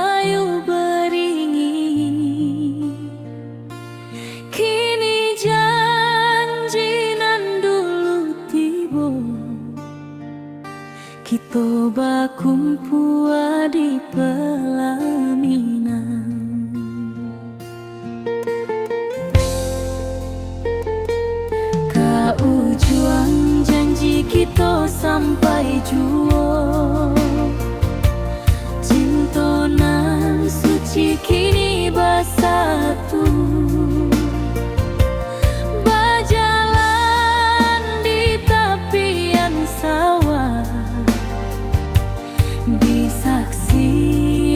sayu beringin. Kini janji nan dulu tiba, kita bakumpul di pelaminan. Ujung janji kita sampai jua, cinta nan suci kini bersatu. Berjalan di tepian sawah, di saksi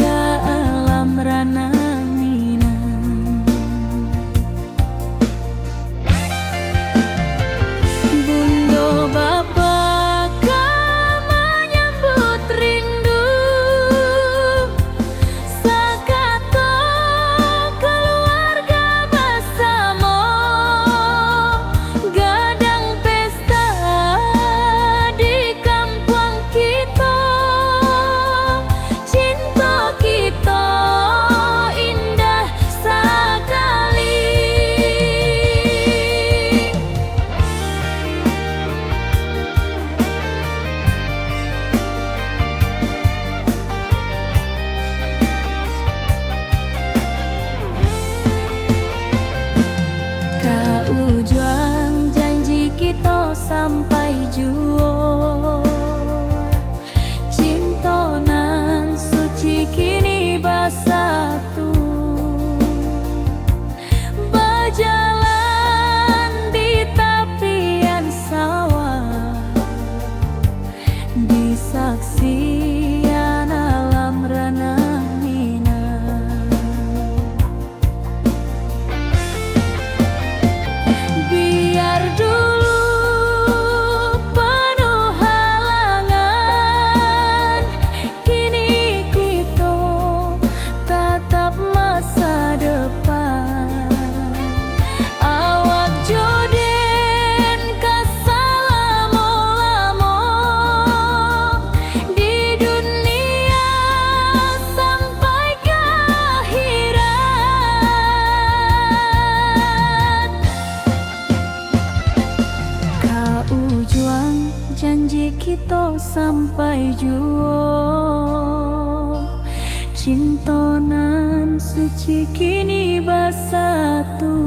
alam rana. Ujung janji kita sampai jua, cinta nan suci kini bersatu. Berjalan di tepian sawah, di saksian alam rana. Janji kita sampai jua, cinta nan suci kini bersatu.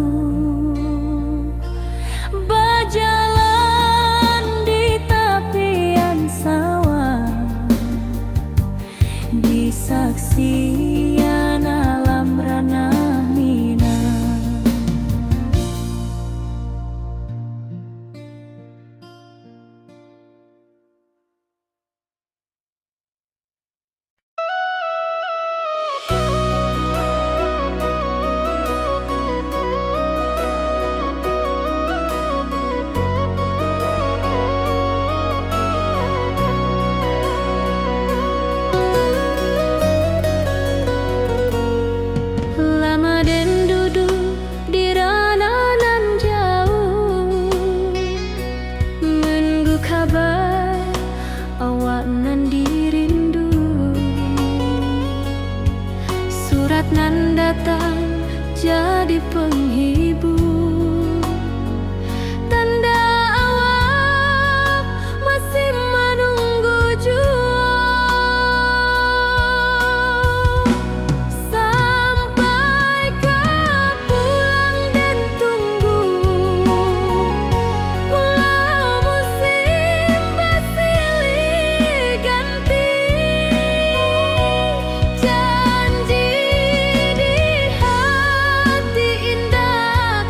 Berjalan di tepian sawah, di saksian alam rana. Nan datang jadi penghibur, tanda awak masih menunggu jua. Sampai kau pulang dan tunggu, pulau musim bersilih ganti. Janji di hati indah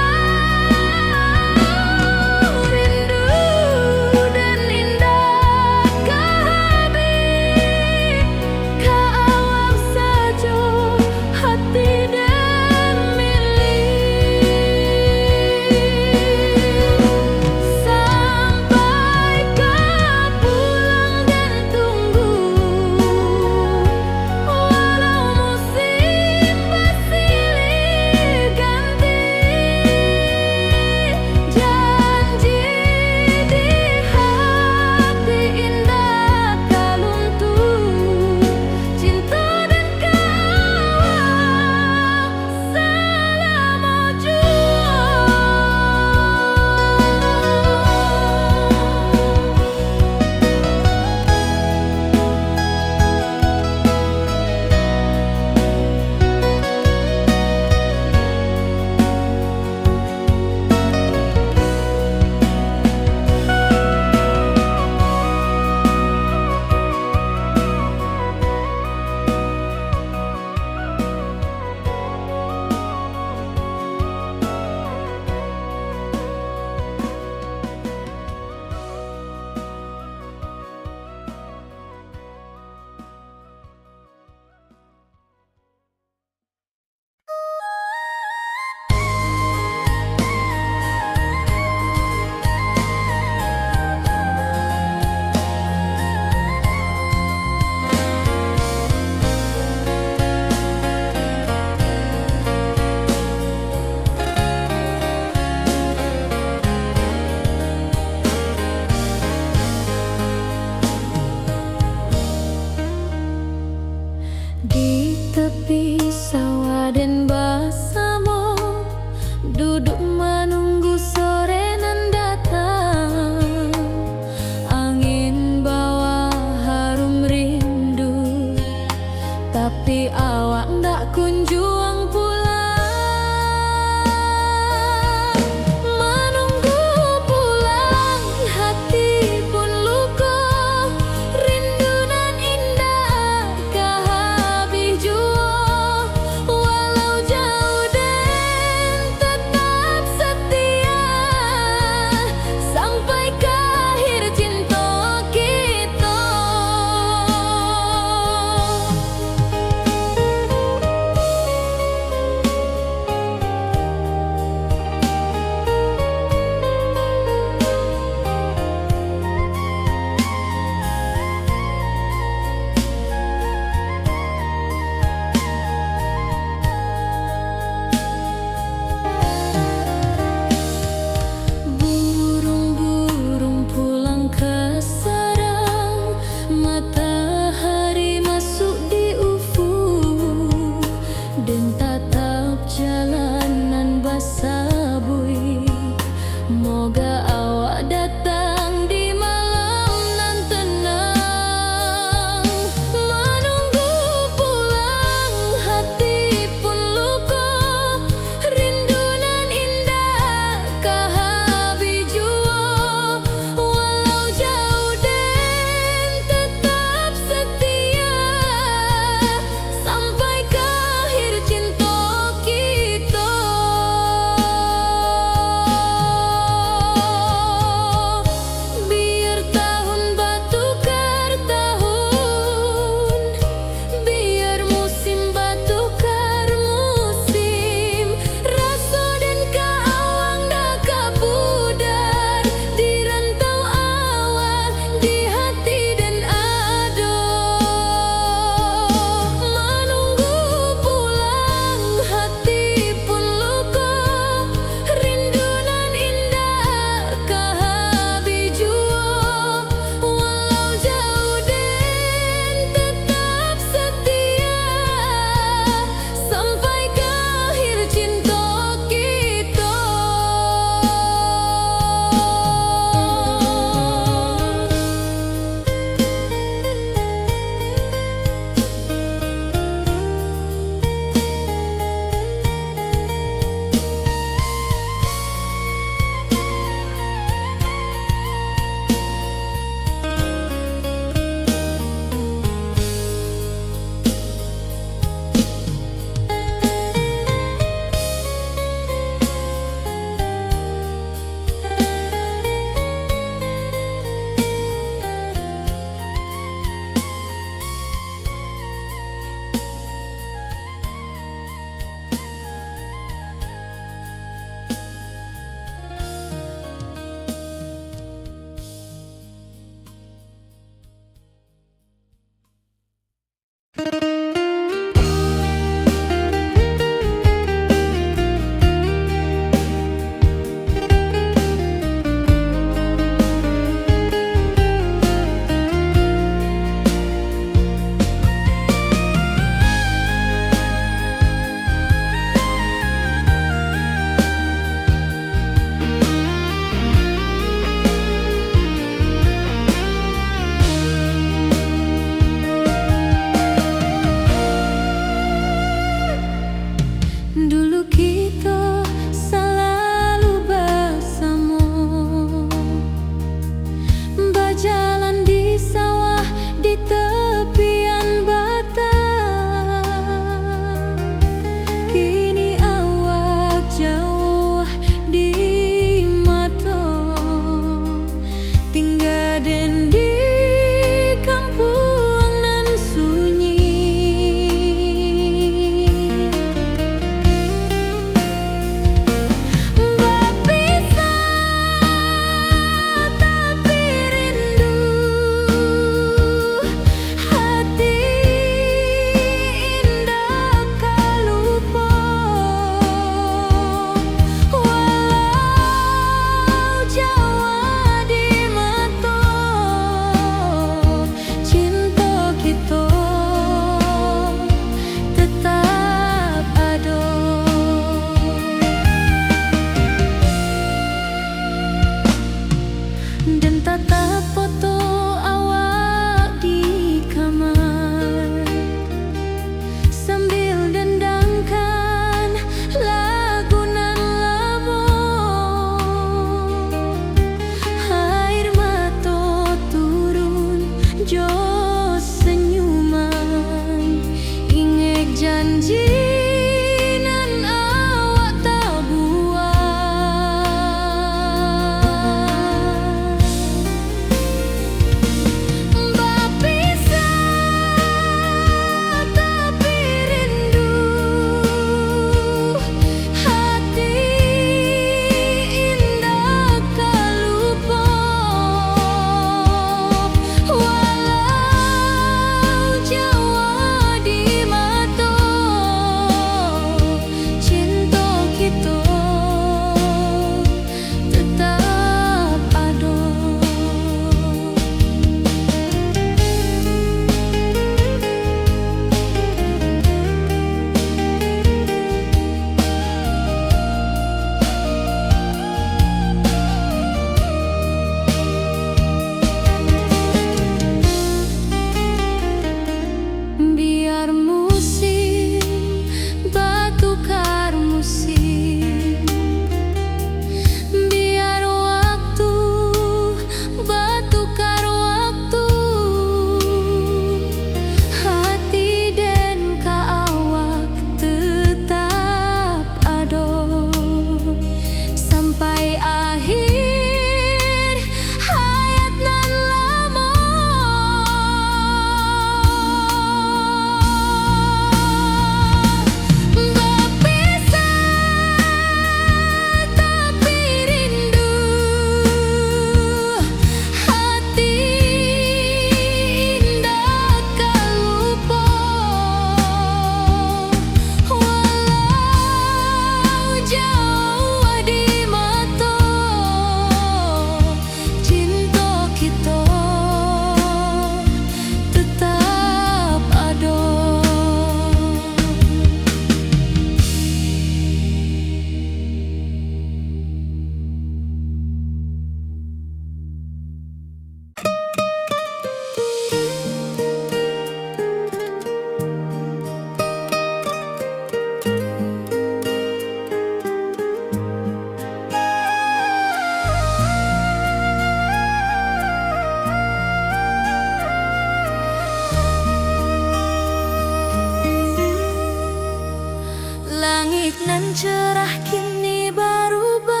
cerah kini berubah,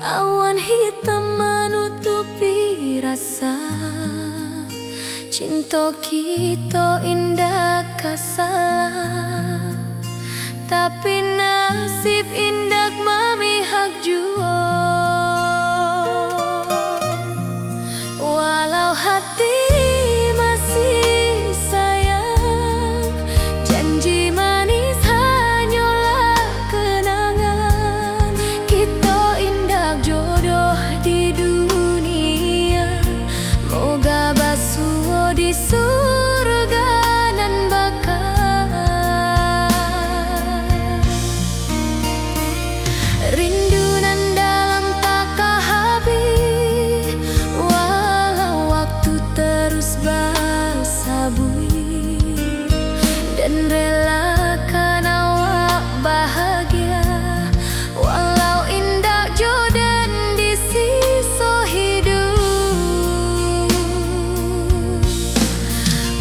awan hitam menutupi rasa. Cinta kita indah kasalah, tapi nasib indah memihak jua. Walau hati masih sayang, janji manis hanyalah kenangan. Kita indah jodoh di dunia, moga basuh di surga nan bakal. Rindu nan dalam tak habis, walau waktu terus bersabui, dan relakan awak bahagia, walau indah jodan di sisa hidup.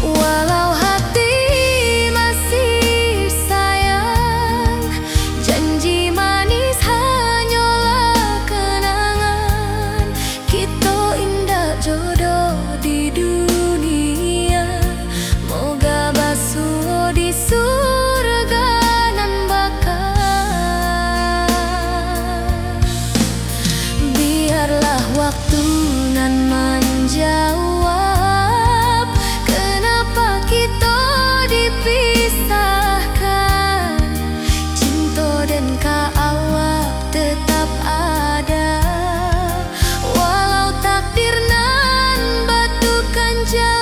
Walau hati masih sayang, janji manis hanyalah kenangan. Kita indah jodoh di dunia, moga basuh di surga nan bakal. Biarlah waktu nan menjawab, kenapa kita dipisahkan. Cinta dan awak tetap ada, walau takdir nan batukan jalan.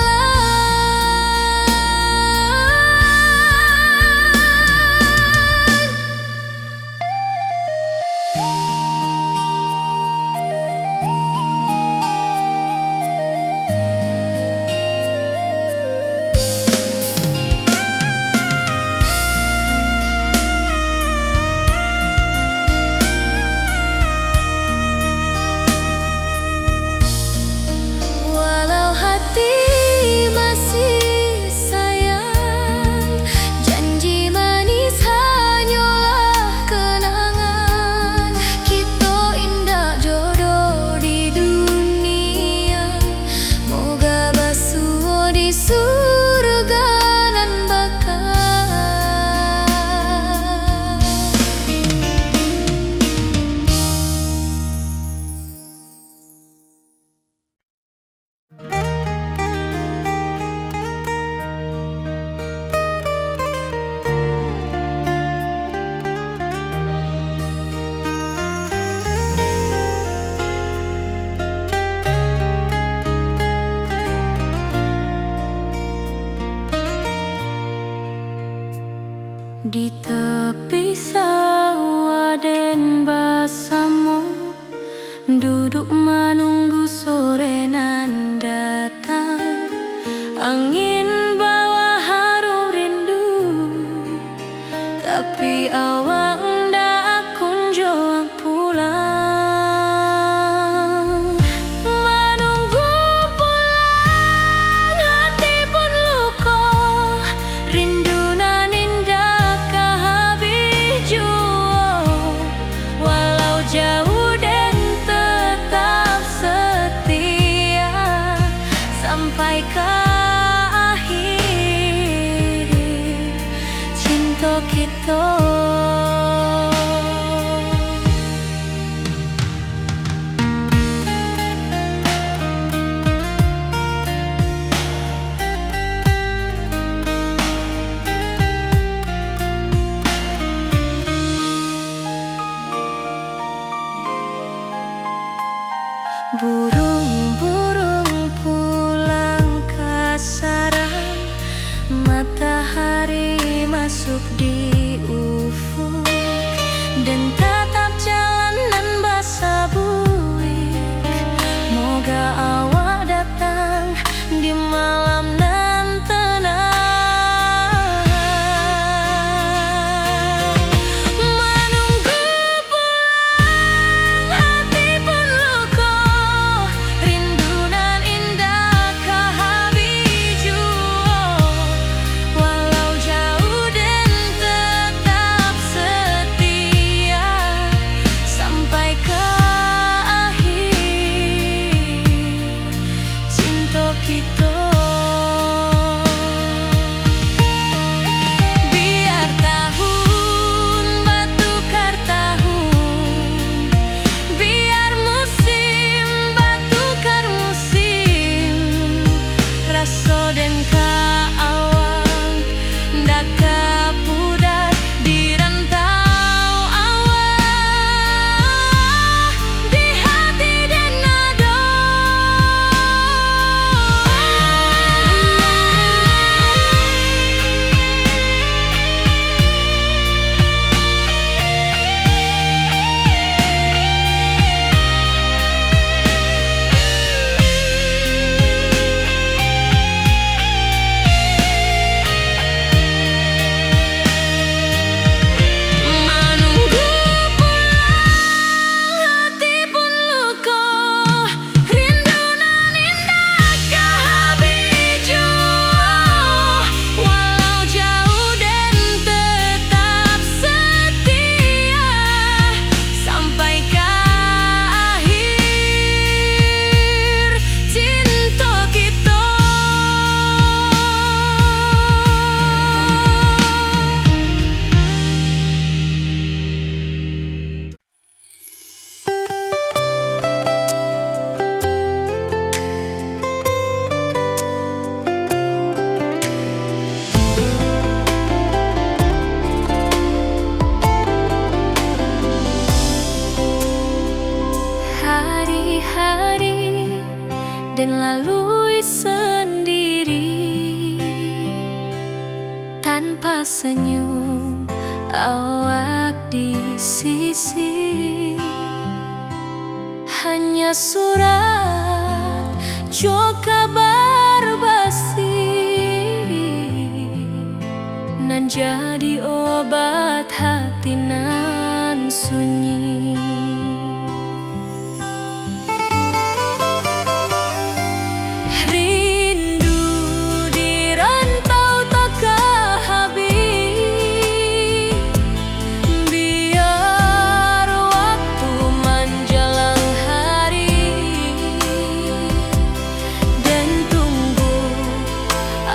Walau hati masih sayang, janji manis hanyalah kenangan. Kita indah jodoh di dunia, moga basuh di surga nan bakal. Di tepi sawah den bersama, duduk menunggu sore nan datang. Angin bawa harum rindu, tapi awak ndak kunjung pulang. Menunggu pulang hati pun luka, rindu nan indah habis jua. Walau jauh dan tetap setia sampai ke akhir cinta kita. Burung-burung pulang ke sarang, matahari masuk di ufuk, dan tatap jalanan basah buik. Moga awak datang di malam nan tenang. Menunggu pulang hati pun luka, dan lalui sendiri tanpa senyum awak di sisi. Hanya surat jo kabar basi nan jadi obat hati nan sunyi. Rindu di rantau takkan habis, biar waktu menjelang hari dan tunggu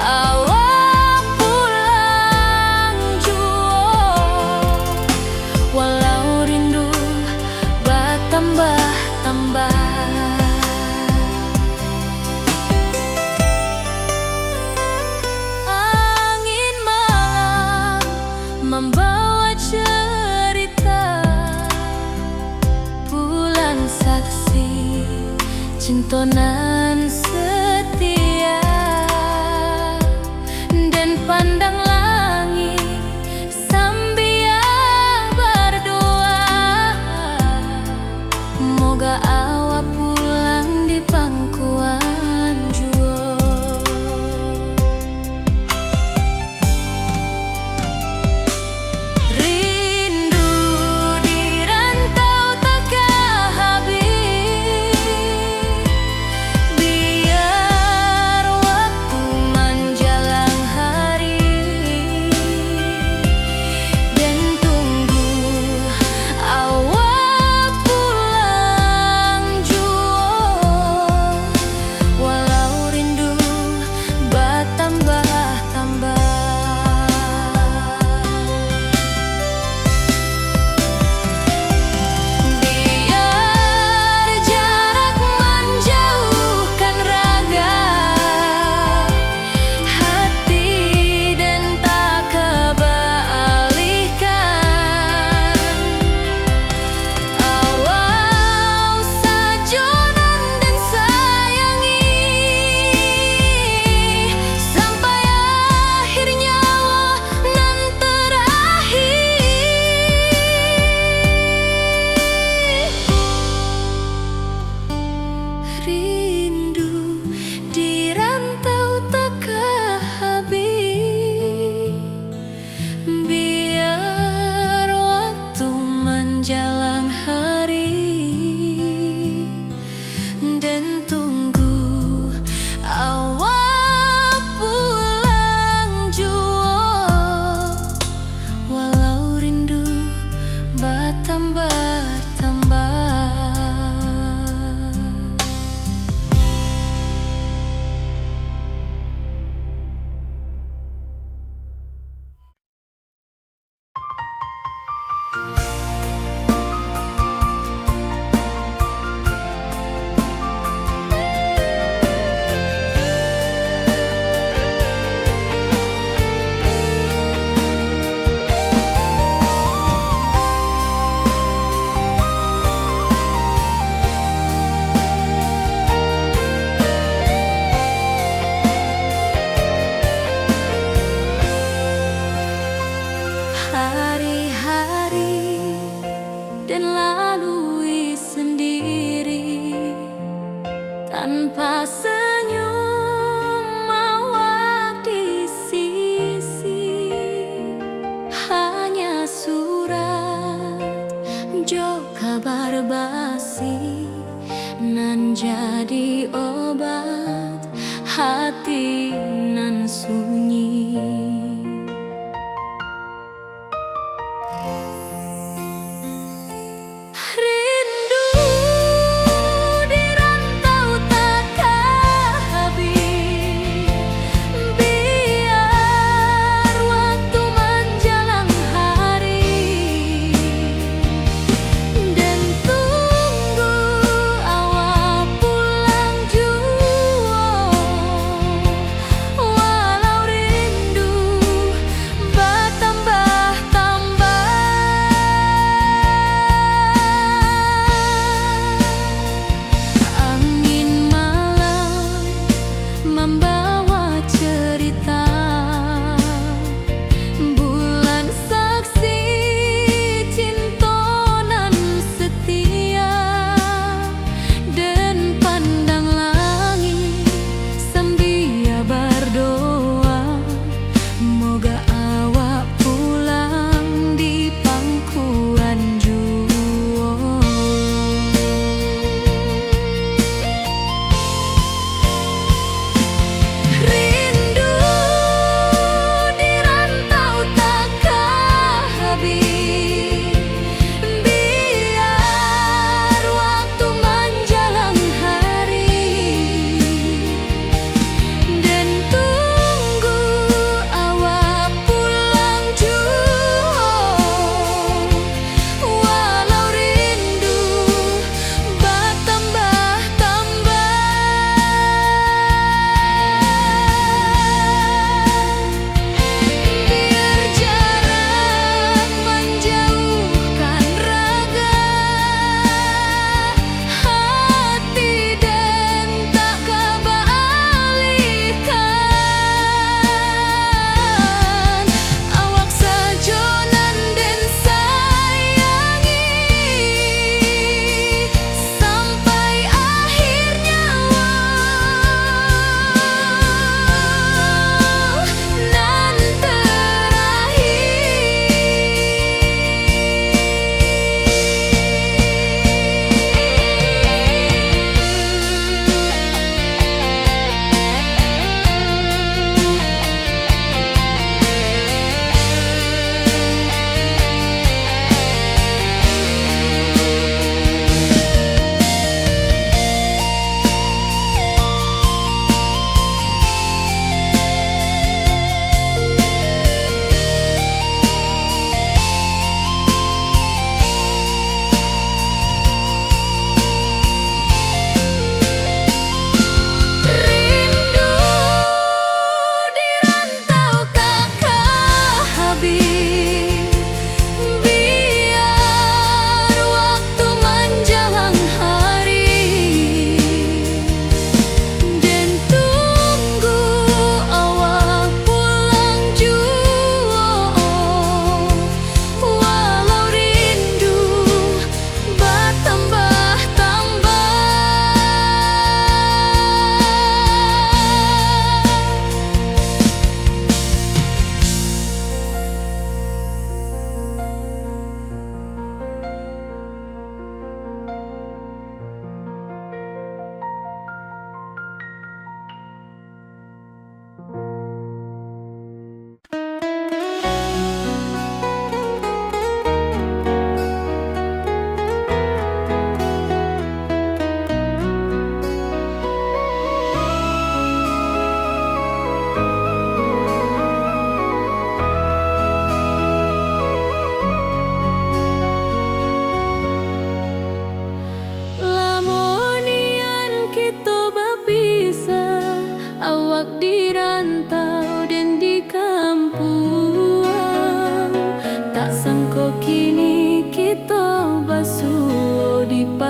awak pulang jua. Walau rindu bertambah-tambah, angin malam membawa cerita, bulan saksi cintonan setia, dan pandang langit sambil berdoa, moga awak pulang di pangkuan jua. Rindu di rantau takkan habis, biar waktu menjelang hari dan tunggu awak pulang jua. Walau rindu bertambah-tambah, biar jarak menjauhkan raga hati dan tak kebalihkan. Awal sajonan dan sayangi sampai akhir nyawa nan terakhir. Rindu di rantau takkan habis, biar waktu menjelang hari dan tunggu awak pulang jua. Walau rindu bertambah-tambah. Hari-hari dan lalui sendiri tanpa senyum awak di sisi. Hanya surat jo kabar basi nan jadi obat hati nan sunyi. Rindu di rantau takkan habis, biar waktu menjelang hari dan tunggu awak pulang jua. Walau rindu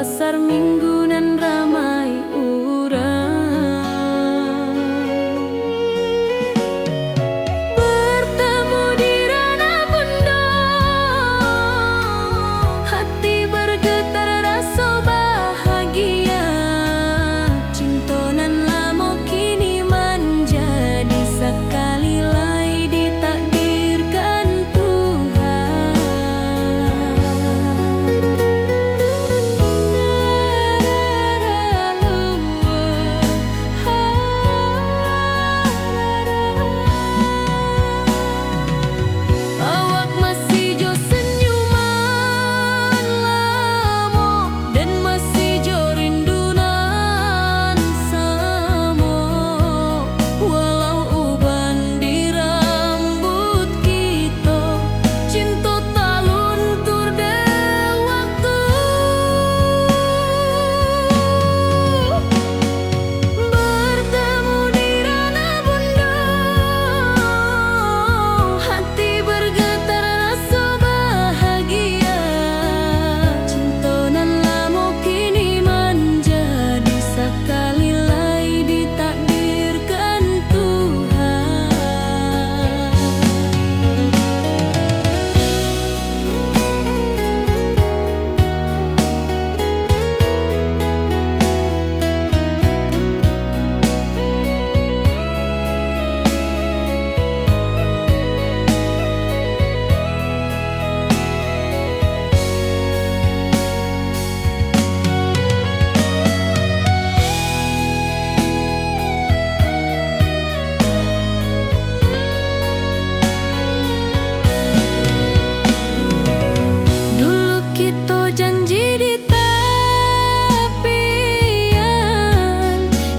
pasar minggu nan ramai urang. Bertemu di ranah bunda, hati bergetar rasa bahagia. Cinta nan lama kini menjadi sekali lai ditakdirkan Tuhan. Awak masih jo senyuman lamo dan masih jo rindunan samo. Walau uban di rambut kita, cinta tak luntur de waktu. Bertemu di ranah bunda, hati bergetar rasa bahagia. Cinta nan lama kini menjadi sekali lai ditakdirkan Tuhan. Dulu kita janji di tepian,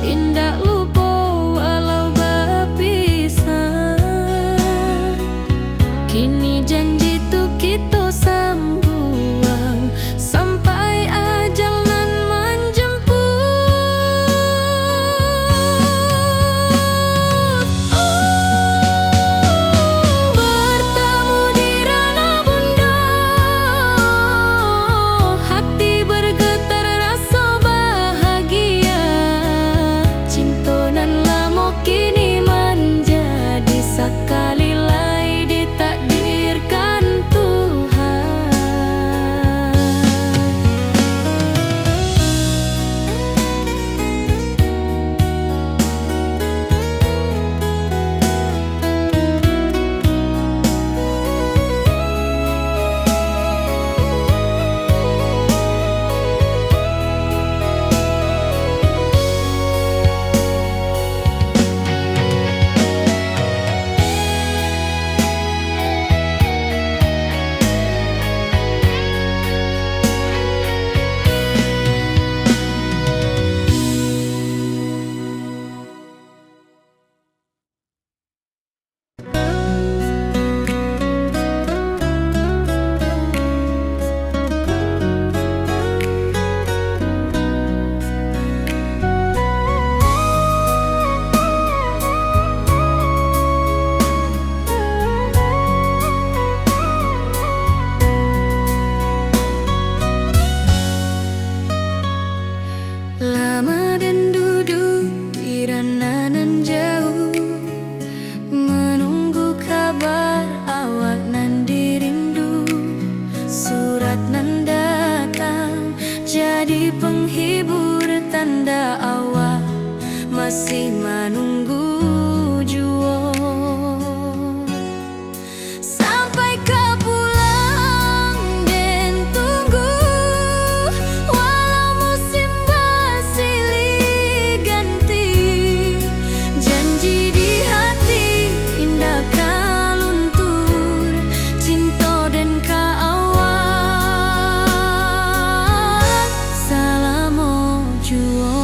indah lupa walau berpisah. Kini janji tu kita sambuang sampai ajal nan menjemput. Bertemu di ranah bunda, hati bergetar rasa bahagia. Cinta nan lama kini menjadi sekali lai ditakdirkan Tuhan. Lama dan duduk di ranah nan jauh, menunggu kabar awak nan dirindu. Surat nan datang jadi penghibur, tanda awak masih menunggu jua. Sampai kau pulang dan tunggu, walau musim bersilih ganti. Janji di hati indah kau luntur, cinta dan kau awak selama jua.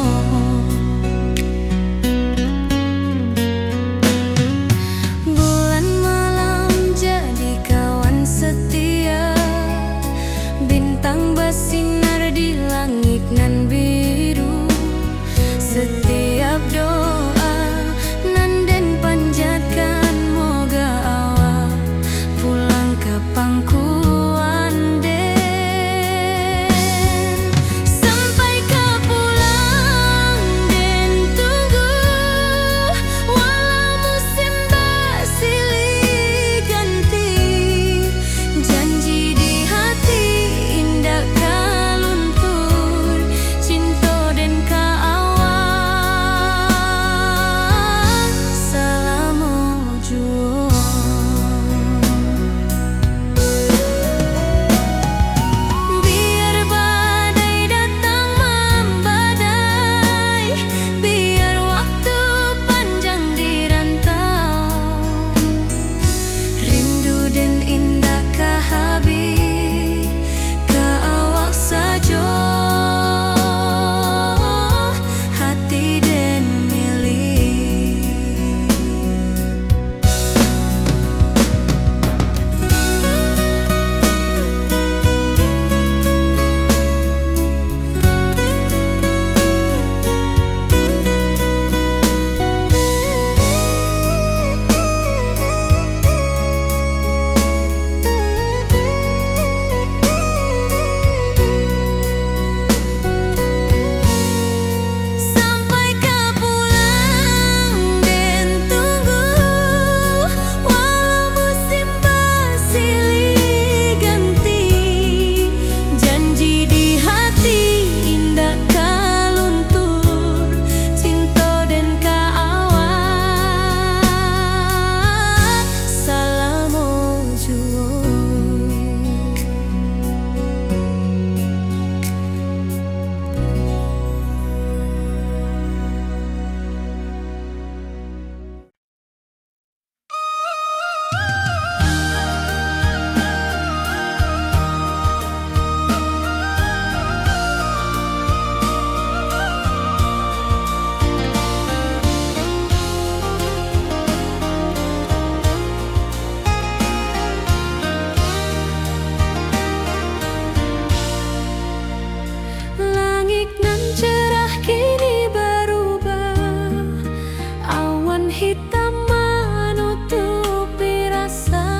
hitam menutupi rasa.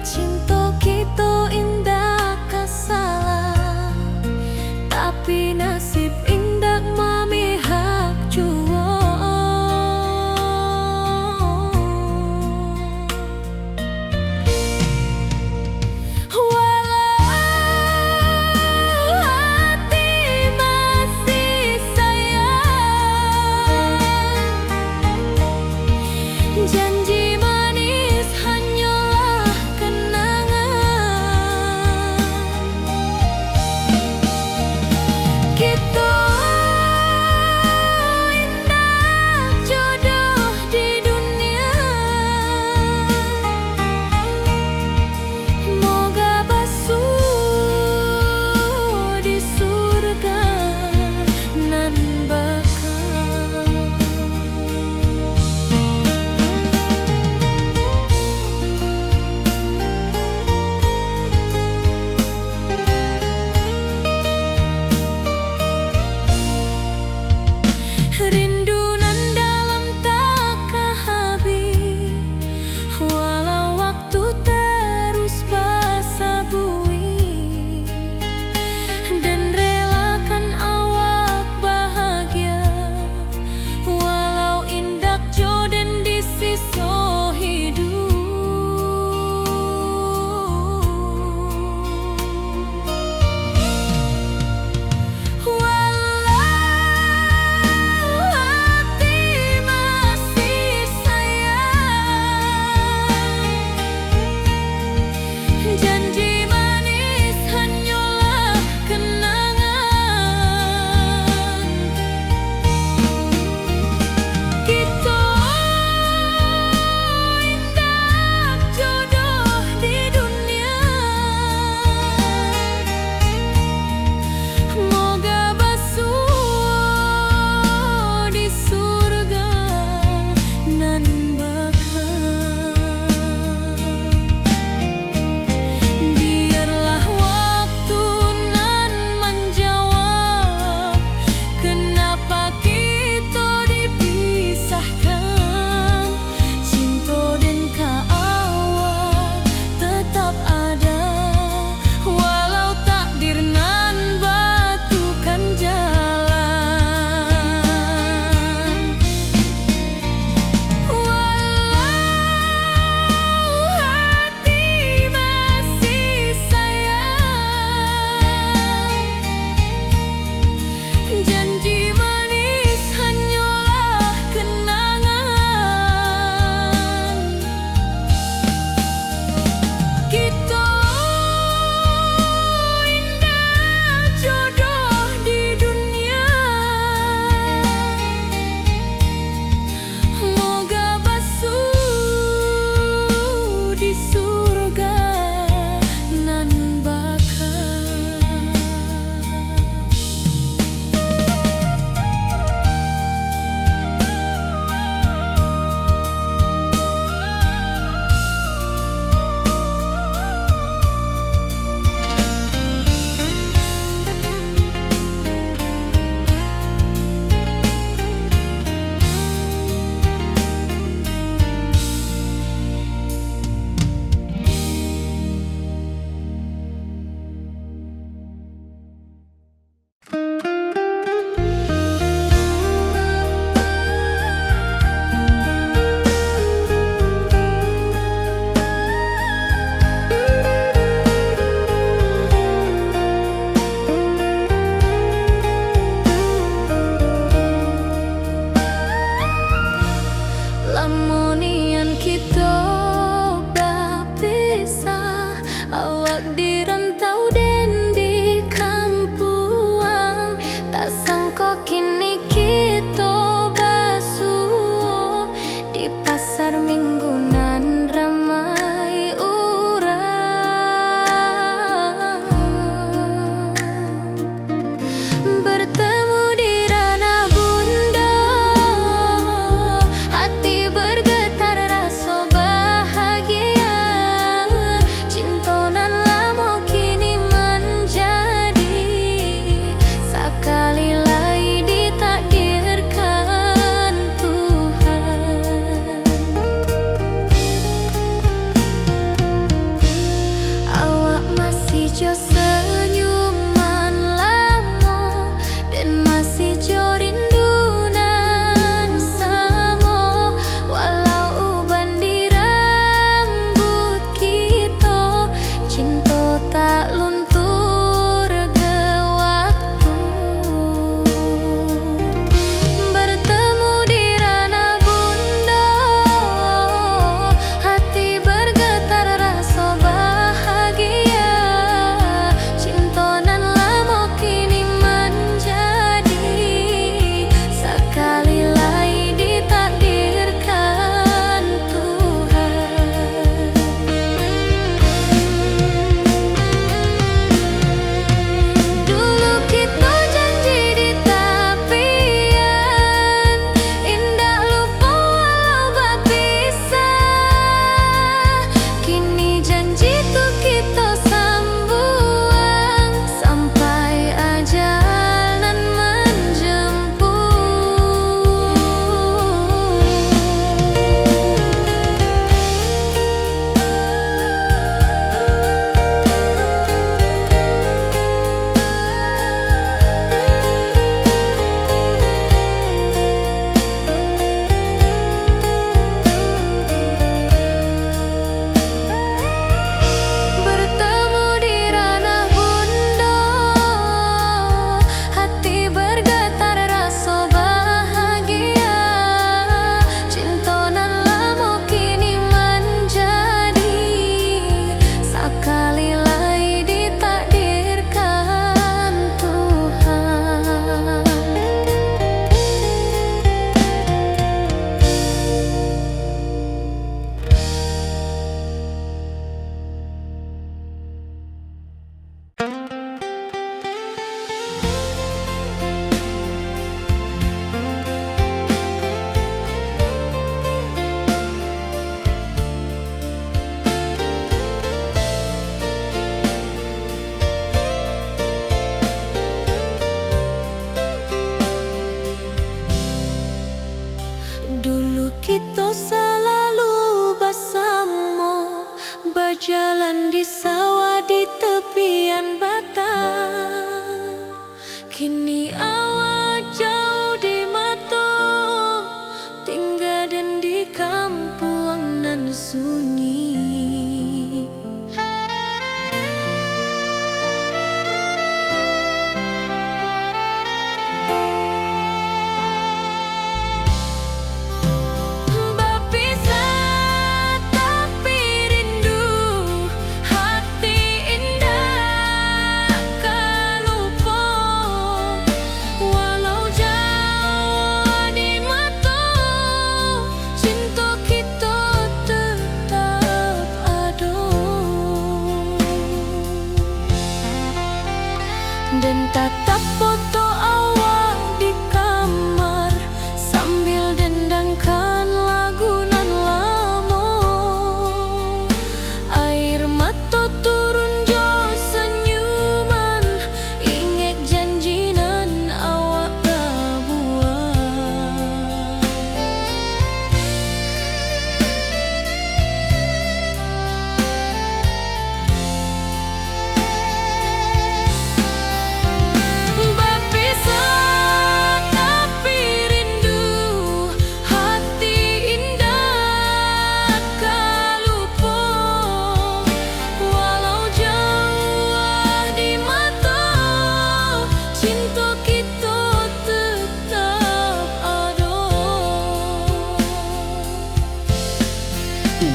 Cinta kita indah kasalah, tapi nasib indah memihak jua. Kini awak jauh di mata, tinggal dan di kampung nan sunyi. Dan tatap foto awak di kamar sambil dendangkan lagu nan lama. Air mata turun jo senyuman, ingat janji nan awak buat.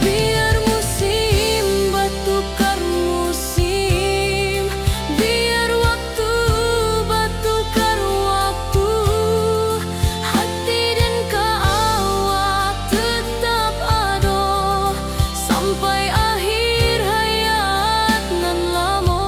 Biar musim bertukar musim, biar waktu bertukar waktu, hati dan awak tetap ada sampai akhir hayat nan lama.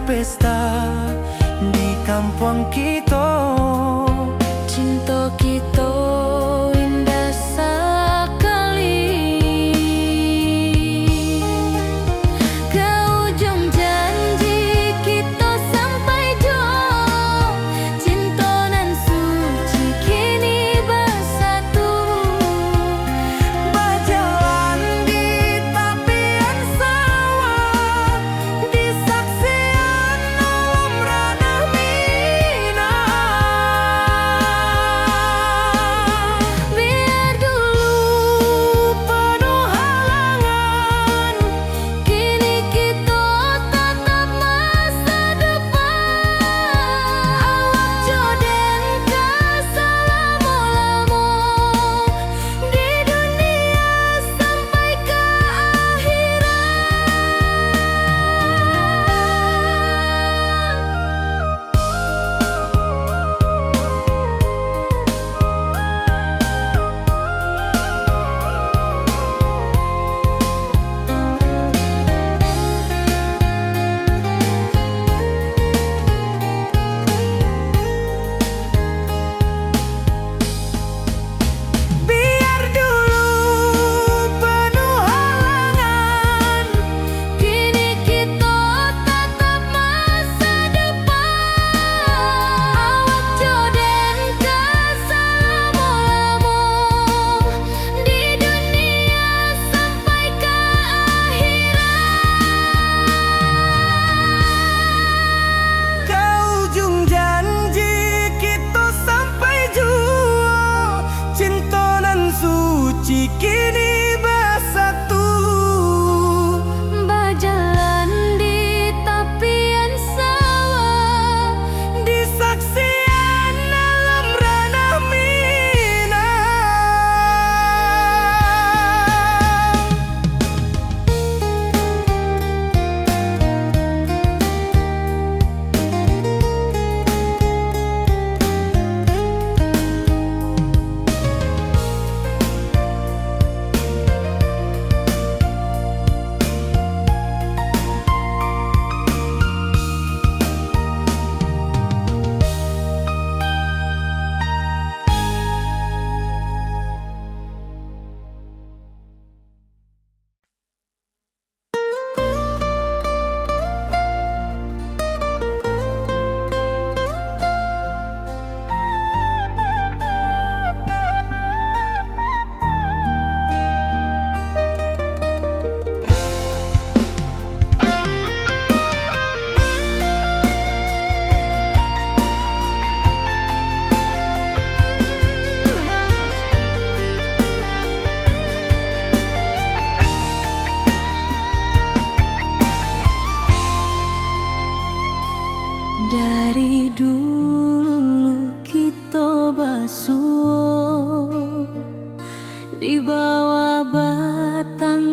Pesta di kampung kita, cinta kita indah sekali. Ke ujung janji kita sampai jauh, cinta nan suci kini bersatu, berjalan di tepian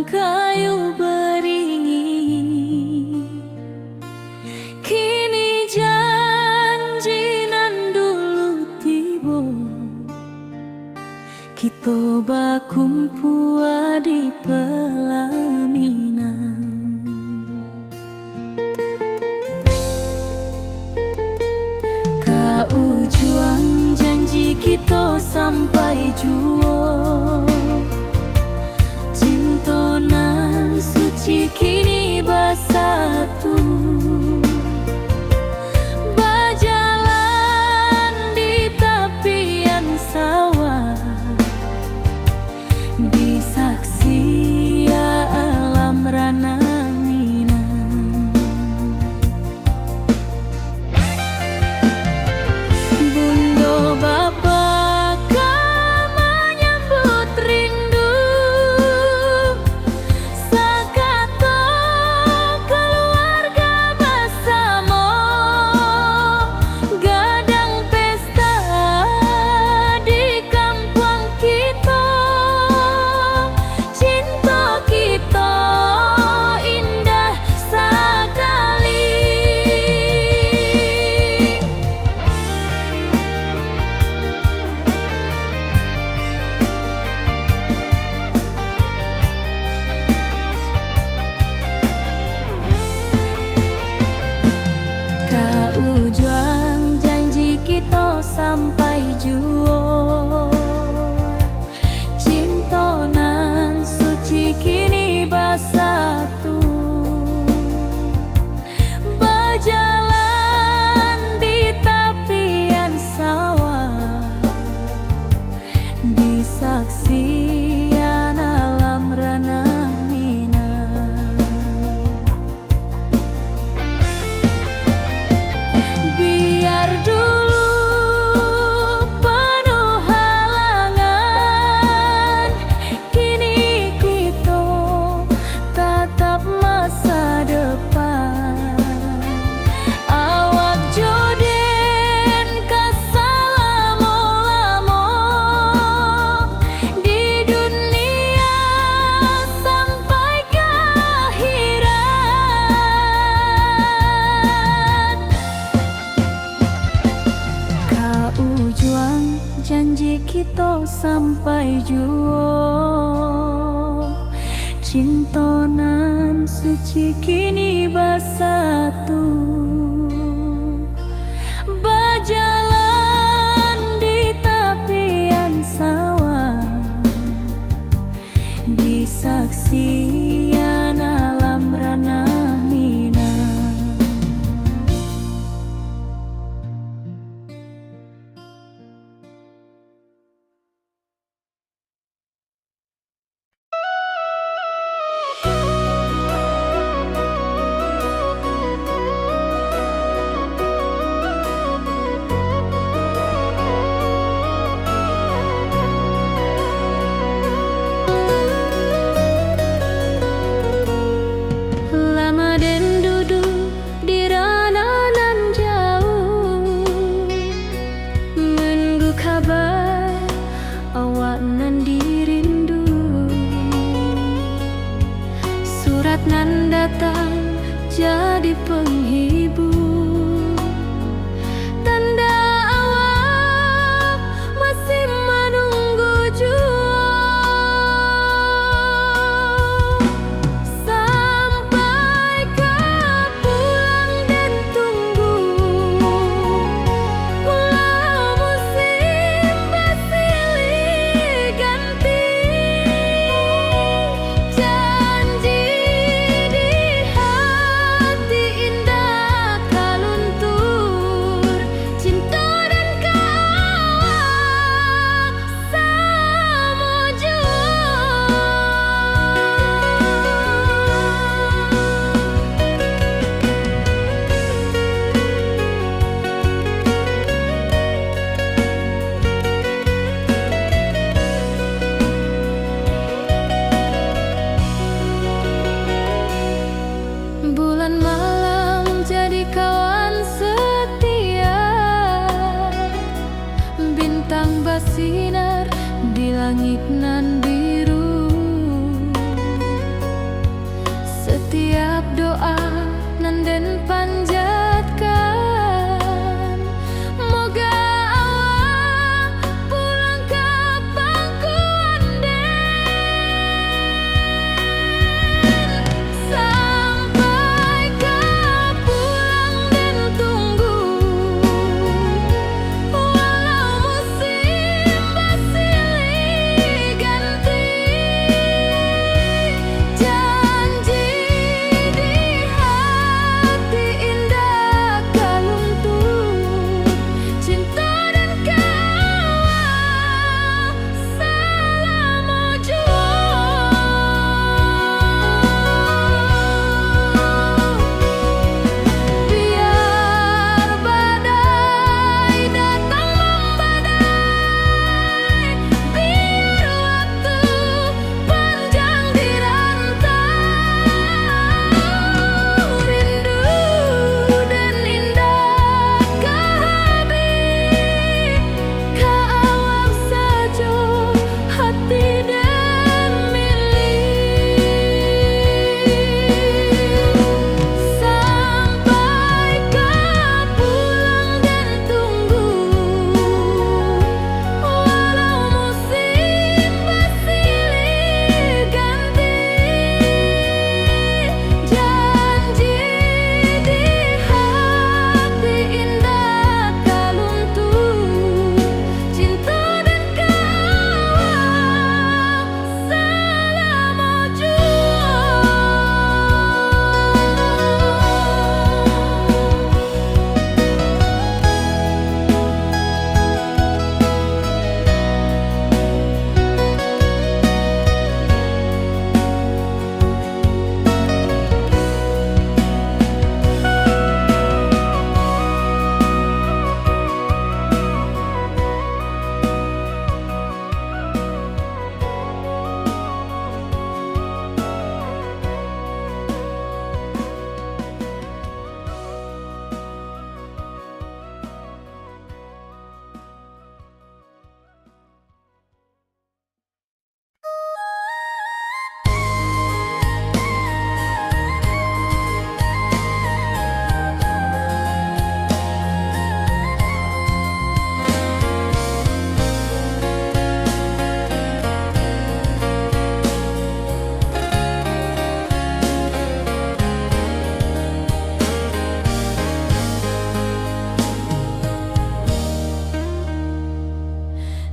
batang kayu beringin, kini janji nan dulu tiba, kita bakumpul di pelaminan. Kau juang janji kita sampai jua, cinta nan suci kini bersatu, berjalan di tepian sawah, disaksi alam rana Minang. Bunda bapa menyambut rindu, sakato keluarga bersama, gadang pesta di kampung kita, cinta kita indah sekali. Kau juang janji kita sampai jua, cinta nan suci kini bersatu, berjalan di tepian sawah, disaksikan alam rana Minang. Biar dulu penuh halangan, kini kita tatap masa depan. Awak joden kesalamo-lamo di dunia sampai ke akhirat. Kau juang janji kita sampai jua, cinta nan suci kini bersatu, berjalan di tepian sawah, disaksikan alam rana Minang. Lama den duduk di ranah nan jauh, menunggu kabar awak nan dirindu. Surat nan datang jadi penghibur, tanda awak masih menunggu jua. Sampai ke pulang dan tunggu, pulau musim bersilih ganti, janji di hati indah kaluntur, cinta dan kawak sama jua. Bulan malam jadi kawan setia, bintang bersinar di langit nan biru. sorenan den panjatkan. Moga awak pulang ke pangkuan den. Sampai ke pulang den tunggu, walau musim bersilih ganti. Janji di hati indah kaluntung, cinta dan kawal selama jua. Biar badai datang membadai, biar waktu panjang dirantau, rindu dan indah kehabis, kawal saja hati dan milik. Sampai ke pulang dan tunggu, walau musim bersilih ganti. Janji di hati indah kaluntung, cinta dan kawal selama jua.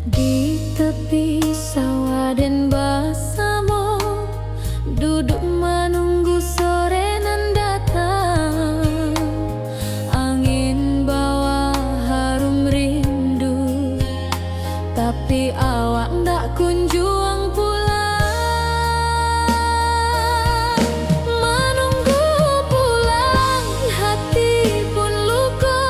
Di tepi sawah den bersama, duduk menunggu sorenan datang. Angin bawa harum rindu, tapi awak ndak kunjung pulang. Menunggu pulang hati pun luka,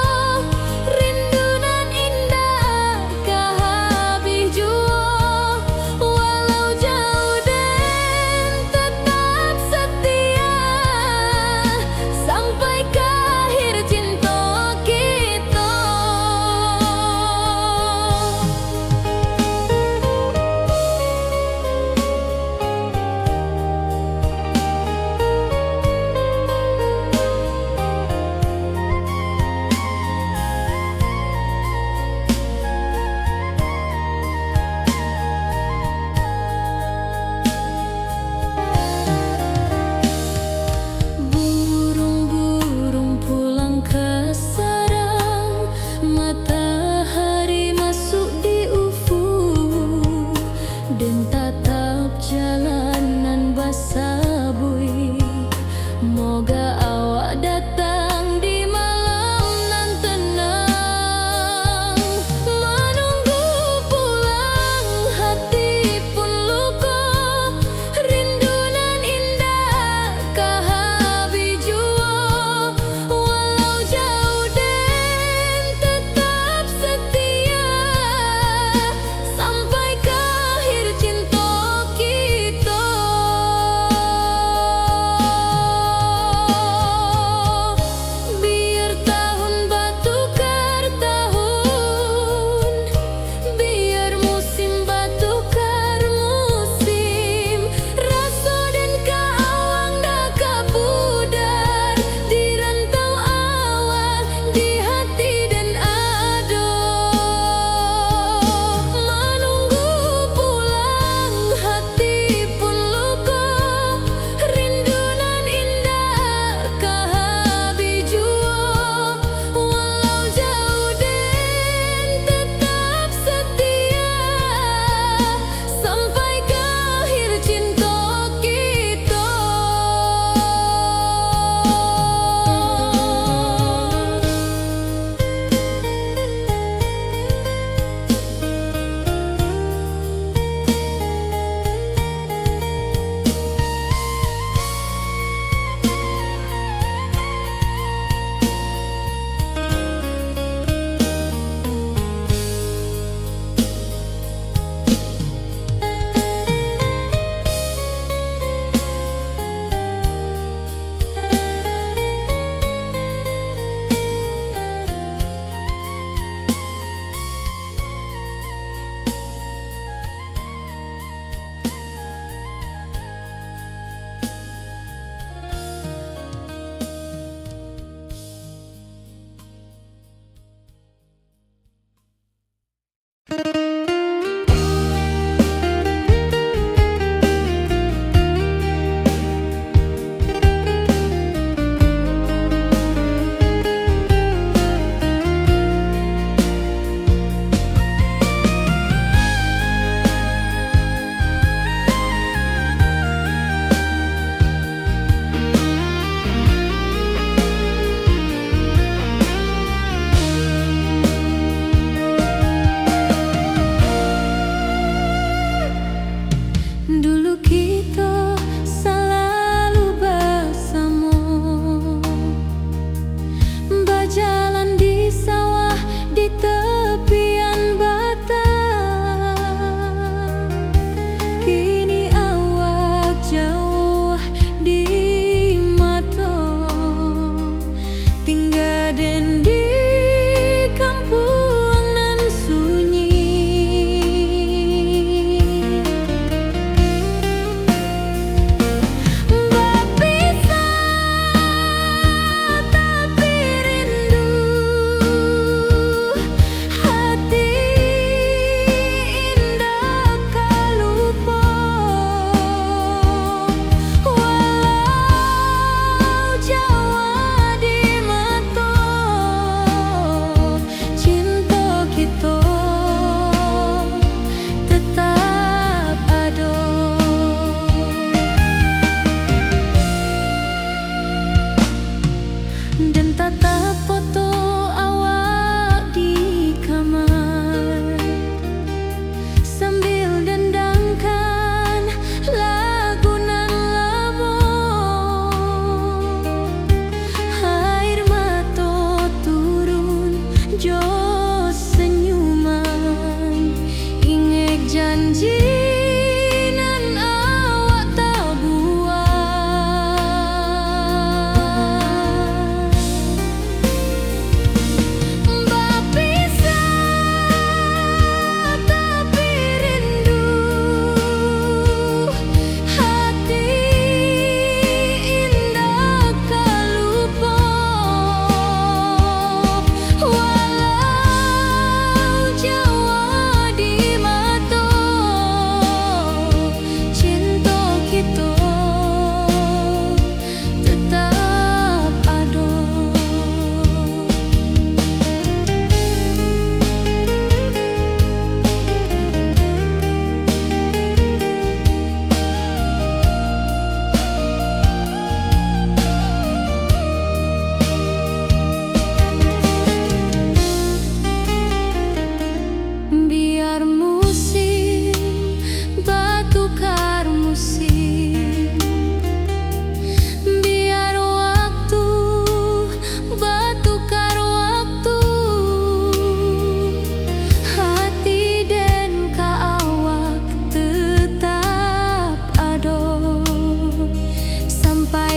rindu nan indah kehabis jua. Walau jauh den tetap setia.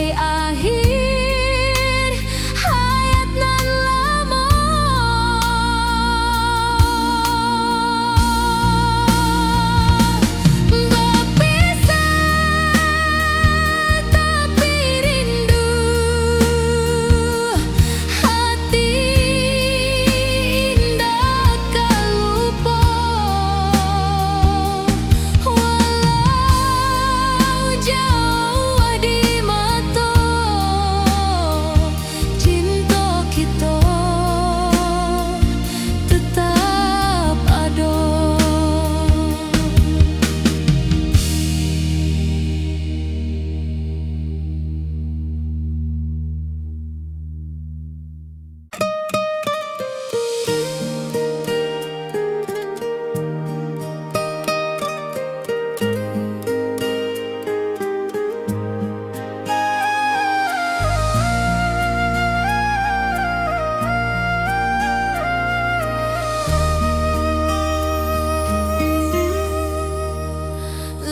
sampai akhir hayat nan lamo. Berpisah tapi rindu, hati indah kalupo. Walau jauh di mata, cinta kita tetap ada.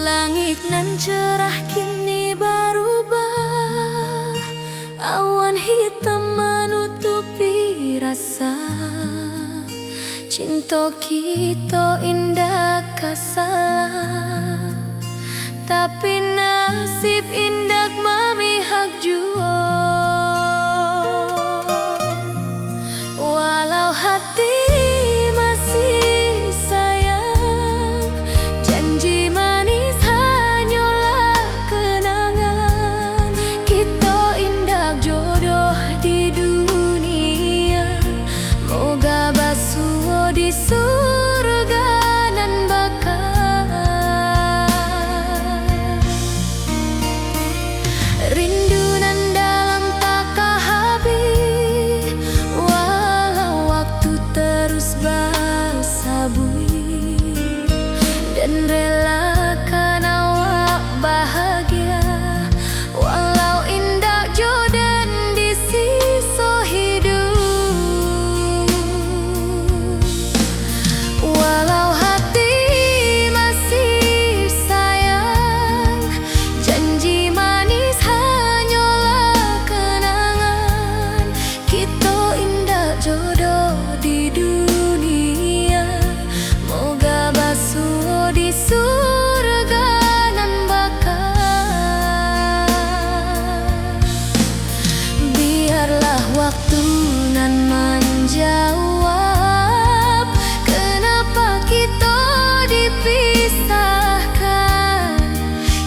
Langit nan cerah kini berubah, awan hitam menutupi rasa. Cinta kita indah kasalah, tapi nasib indah memihak jua. Walau hati masih sayang, janji manis hanyalah kenangan. Kita indah jodoh di dunia, moga basuh di surga nan bakal. Rindu nan dalam tak habis, walau waktu terus bersabui, dan relakan awak bahagia. Walau indah jodan di sisa hidup, walau hati masih sayang, janji manis hanyalah kenangan. Kita indah jodoh di dunia, moga basuh di surga nan bakal. Biarlah waktu nan menjawab kenapa kita dipisahkan.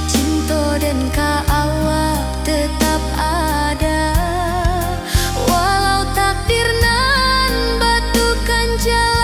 Cinta dan awak tetap ada, walau takdir nan batukan jalan.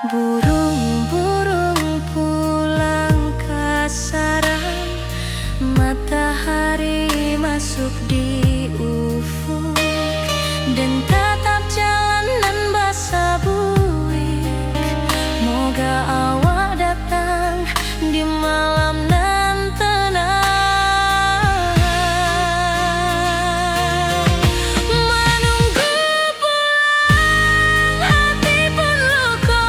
Burung-burung pulang ke sarang, matahari masuk di ufuk, dan tatap jalanan basah buik. Moga awak datang di malam nan tenang. Menunggu pulang hati pun luka,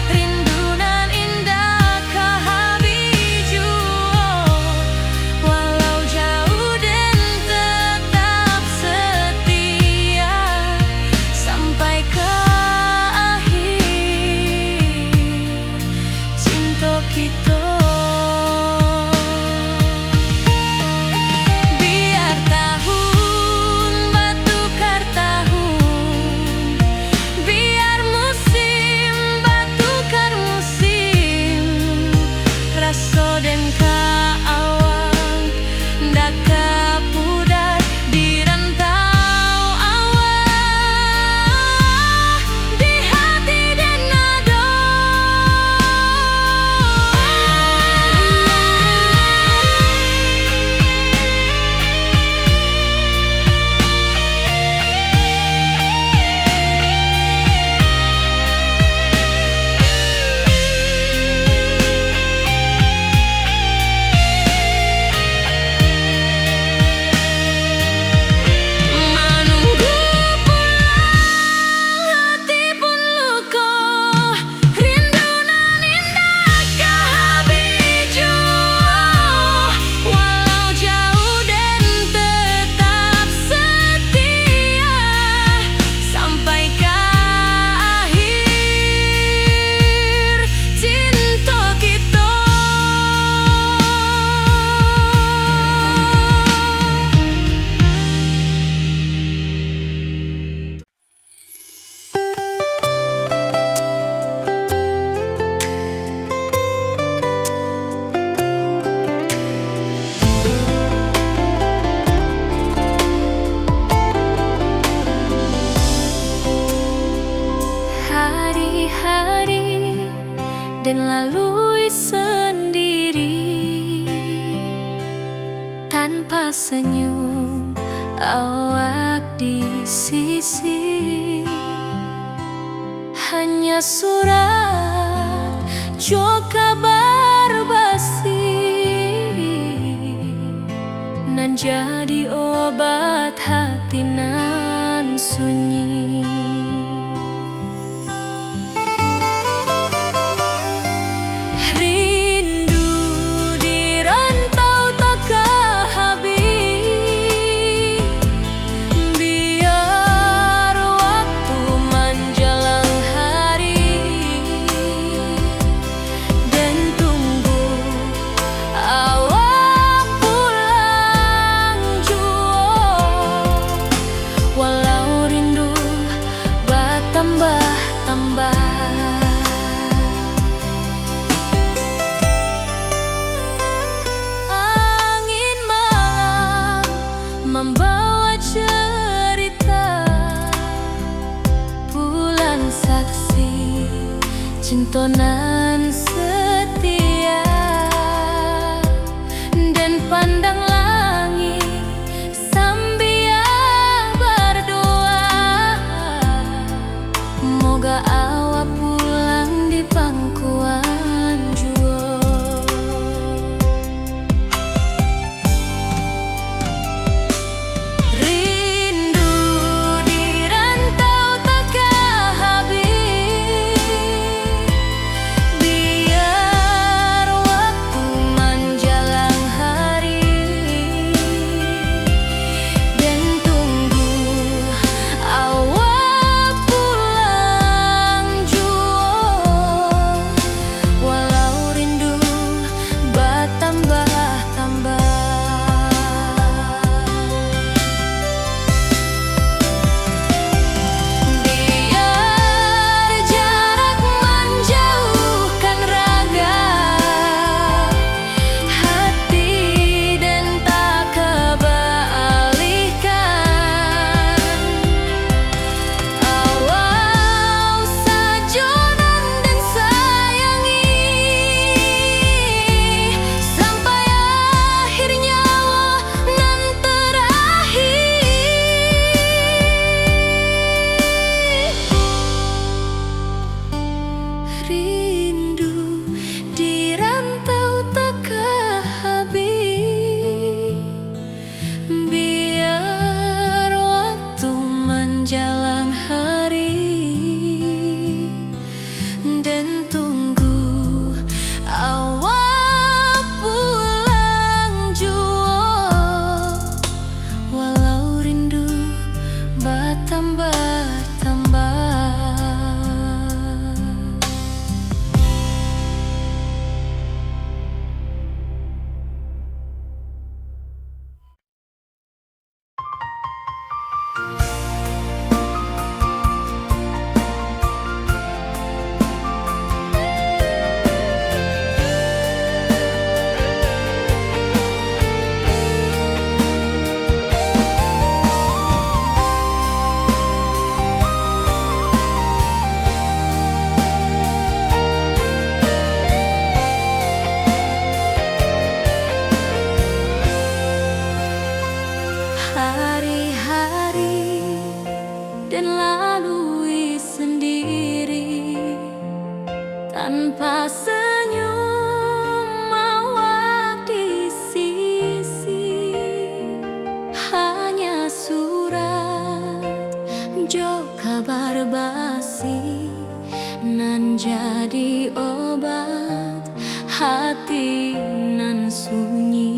rindu nan indah ke habiju. Walau jauh dan tetap setia sampai ke akhir cinta kita. Biar tahun batukar tahun, biar musim batukar musim, rasa dan kaawang dak kapudar di rantau awak, di hati dan nada. Menunggu pulang hati pun luka, rindu nan indah ke habiju. Walau jauh dan tetap setia sampai ke akhir cinta kita. Hari-hari dan lalui sendiri, tanpa senyum awak di sisi. Hanya surat jo kabar basi, nan jadi obat hati nan sunyi. Rindu di rantau tak ke habis, biar waktu menjelang hari, dan tunggu awak pulang jua. Walau rindu bertambah-tambah, angin malam membawa cerita, bulan saksi cinta nan setia, dan pandang langit sambil berdoa. Moga awak pulang di pangkuan jua. Rindu di rantau tak ke habis, biar waktu menjelang hari, dan tunggu awak pulang tanpa senyum awak di sisi, hanya surat jo kabar basi nan jadi obat hati nan sunyi.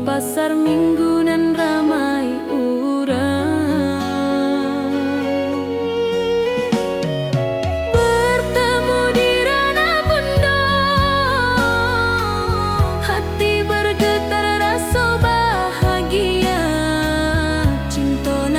pasar minggu nan ramai urang, bertemu di ranah pondok, hati bergetar rasa bahagia, cinta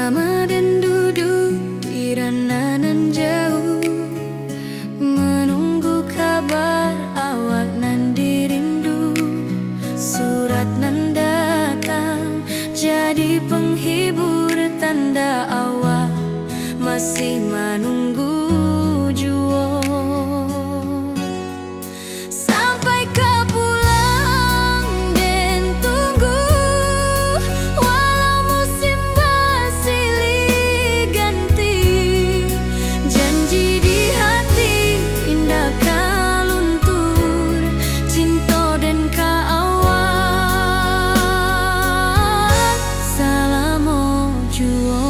Lama dan duduk di ranah nan jauh, menunggu kabar awak nan dirindu. Surat nan datang jadi penghibur, tanda awak masih menunggu jua. Sampai kau pulang dan tunggu, walau musim bersilih ganti. Janji di hati indah kaluntur, cinta dan kaawak salamo jua.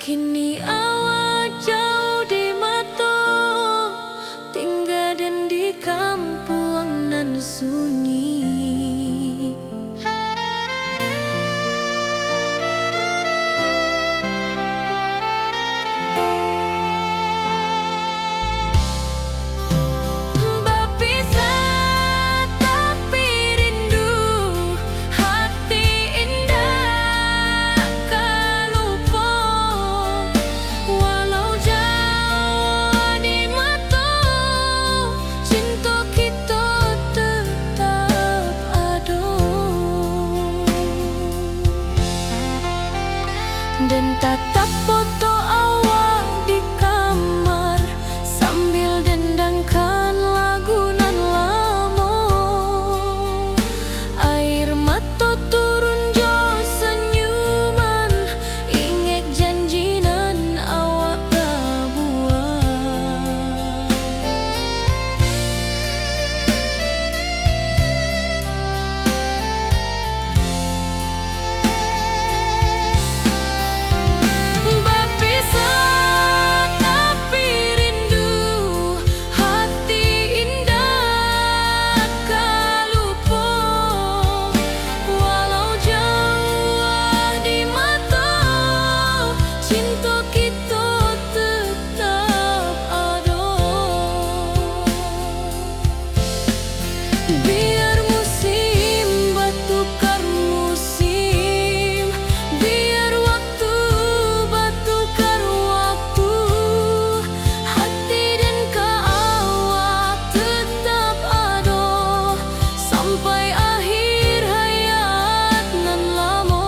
Kini awak jauh di mata, tinggal dan di kampung nan sunyi. Dan tatap foto awak di kamar sambil dendangkan lagu nan lama. Air mata turun jo senyuman, ingat janji nan awak buat. Biar musim bertukar musim, biar waktu bertukar waktu, hati dan awak tetap ada sampai akhir hayat nan lama.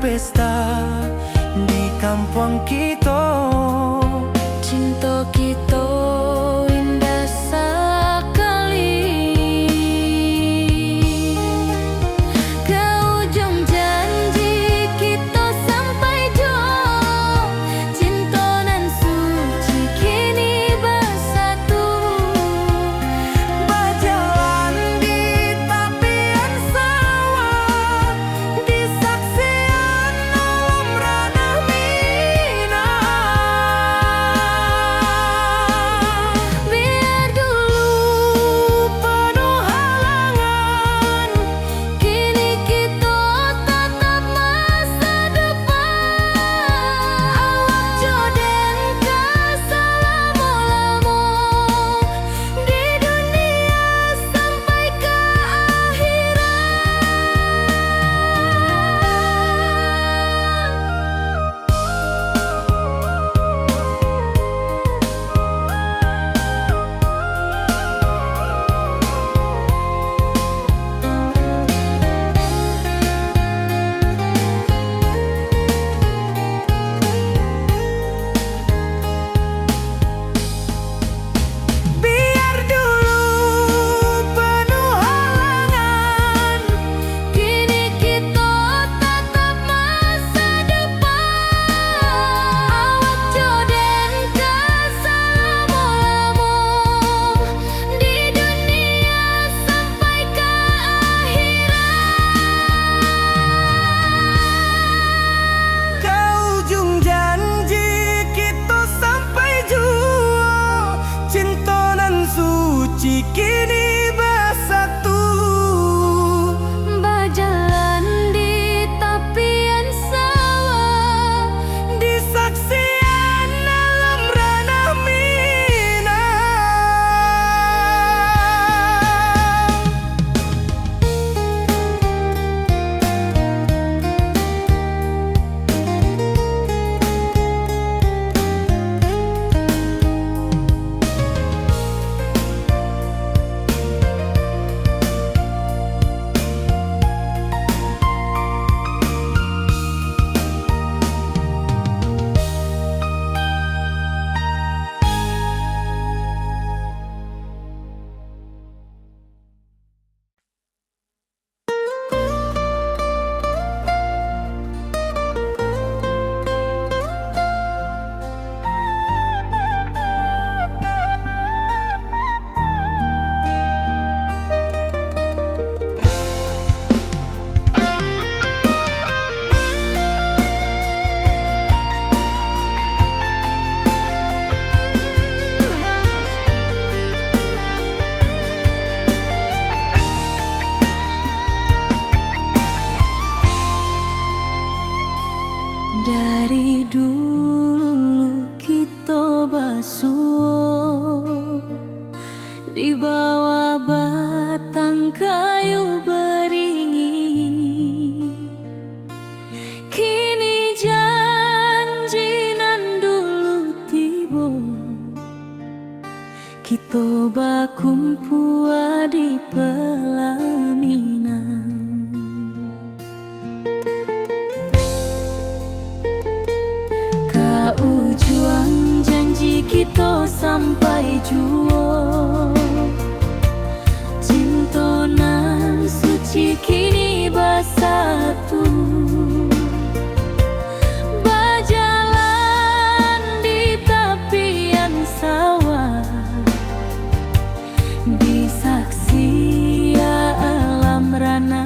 Pesta di kampung kita, cinta kita indah sekali. Ke ujung janji kita sampai jauh, cinta nan suci kini bersatu, berjalan di tepian dulu kita basuh di bawah batang kayu beringin. Kini janji nan dulu tiba, kita bakumpul di pelaminan. Ujung janji kita sampai jua, cinta nan suci kini bersatu, berjalan di tepian sawah, di saksi alam rana.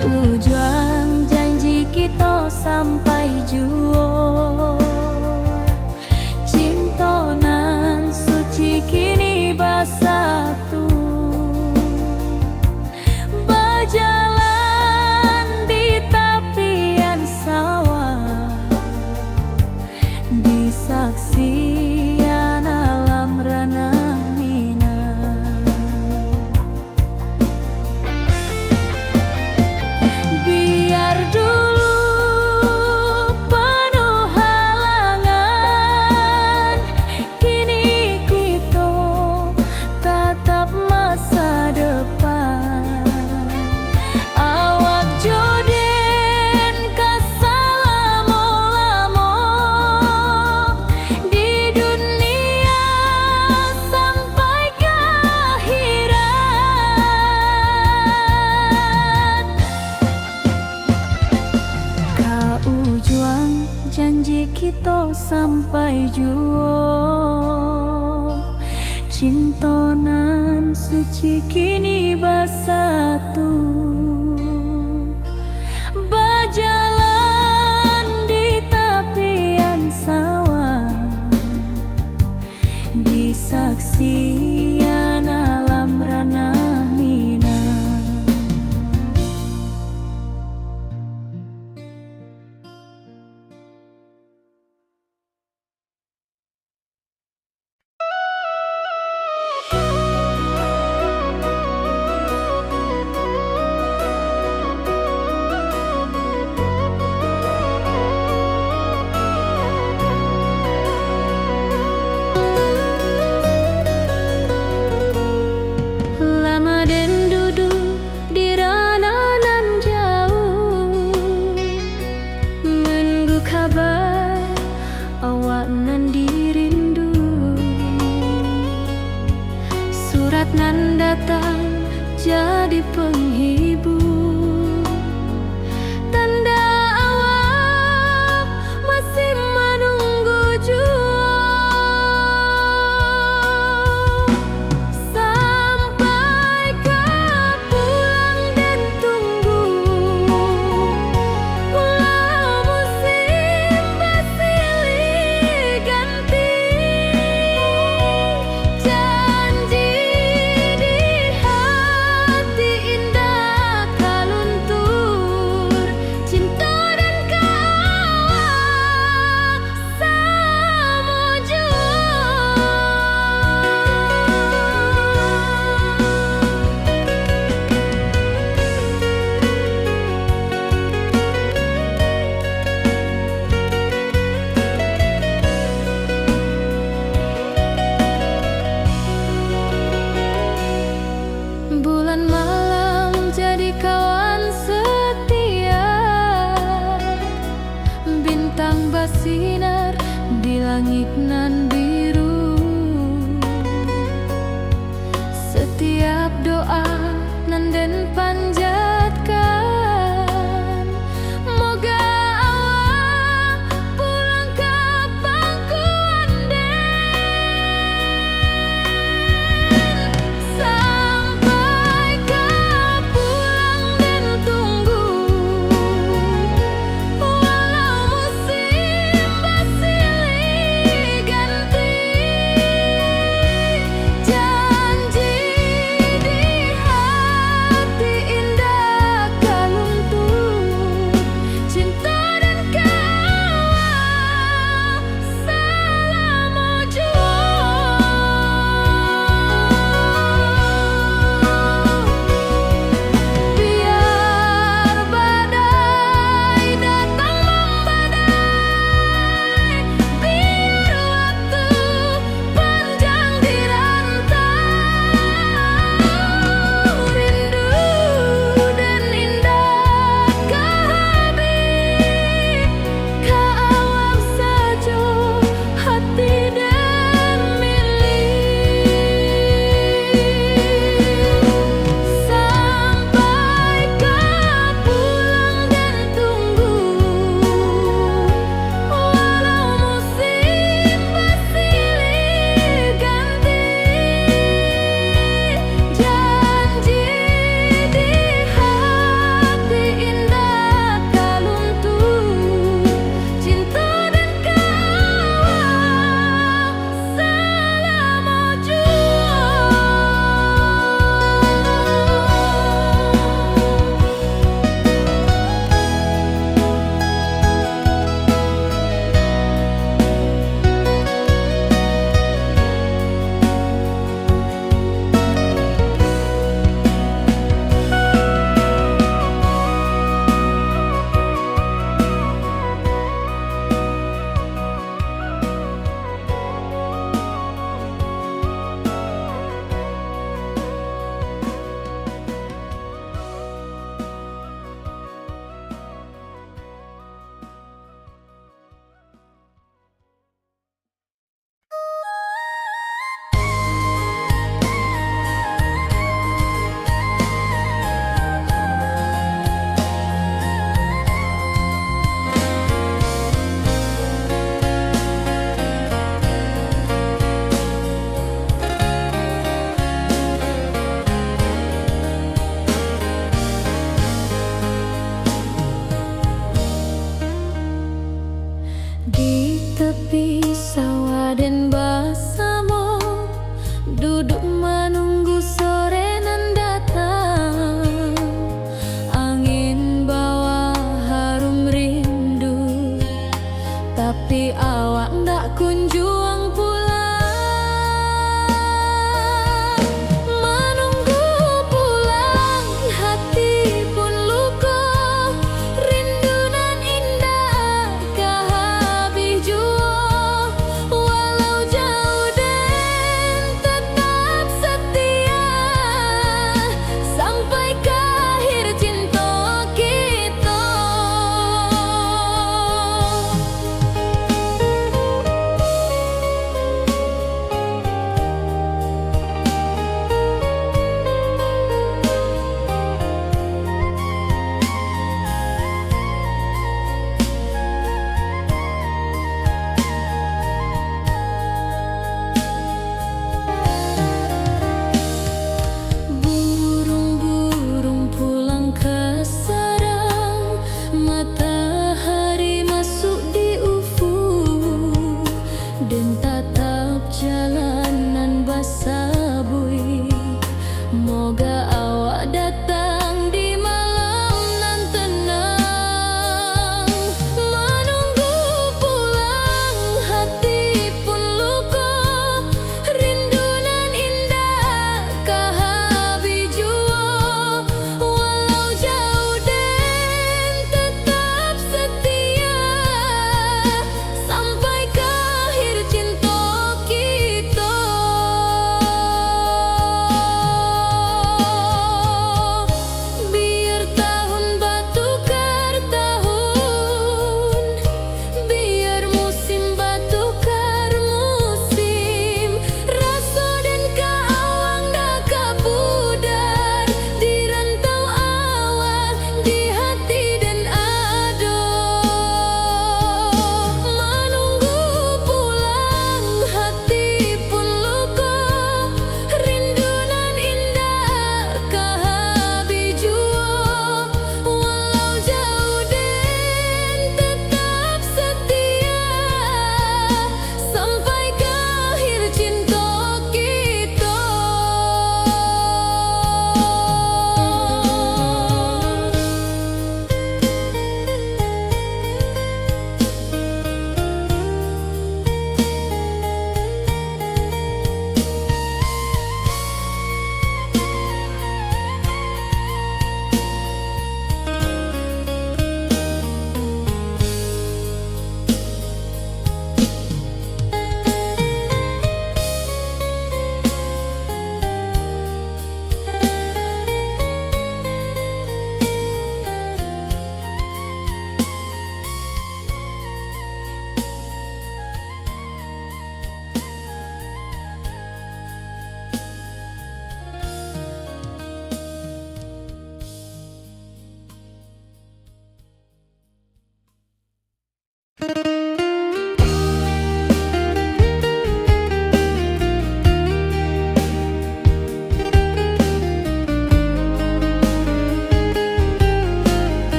Ujung janji kita sampai jua, cinta nan suci kini bersatu, berjalan di tepian sawah, di saksian alam rana. Biar dulu penuh halangan, kini kita tatap masa depan. Awak joden kasalamo-lamo di dunia sampai ke akhirat. Ujung janji kita sampai jua, cinta nan suci kini bersatu, berjalan di tepian sawah, di saksian alam rana. Nan datang jadi penghibur, tanda awak masih menunggu jua. Sampai ke pulang dan tunggu, pulau musim bersilih ganti. Janji di hati indah Setiap doa nanden panjatkan, moga awak pulang ke pangkuan sampai ke pulang dan tunggu, walau musim bersilih ganti. Janji di hati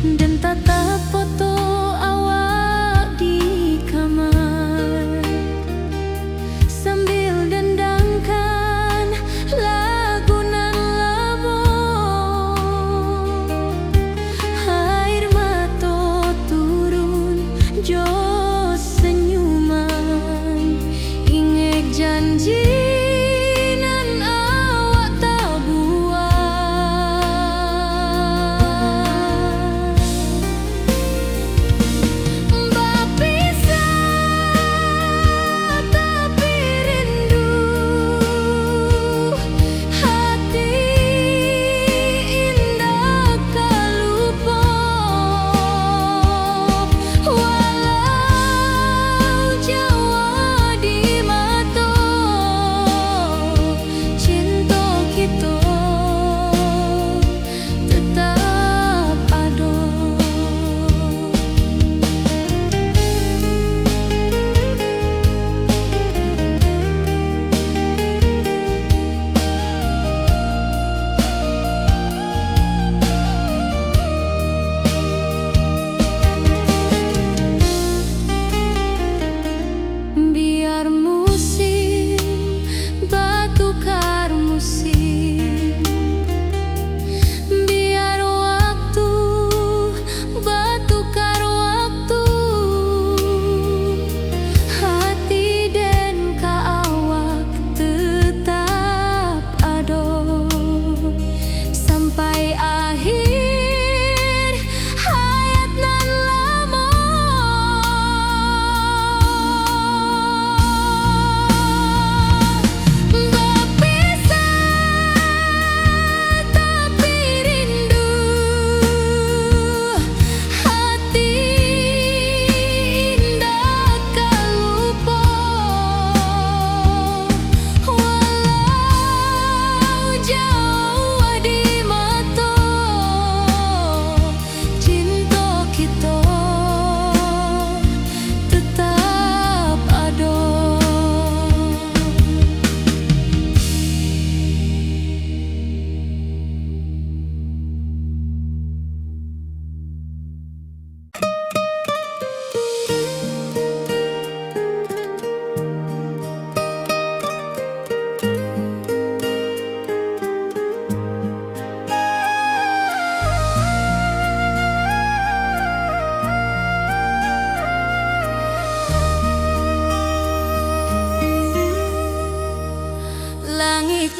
dan tatap foto awak di kamar sambil dendangkan lagu nan lamo. Air mata turun jo senyuman, inget janji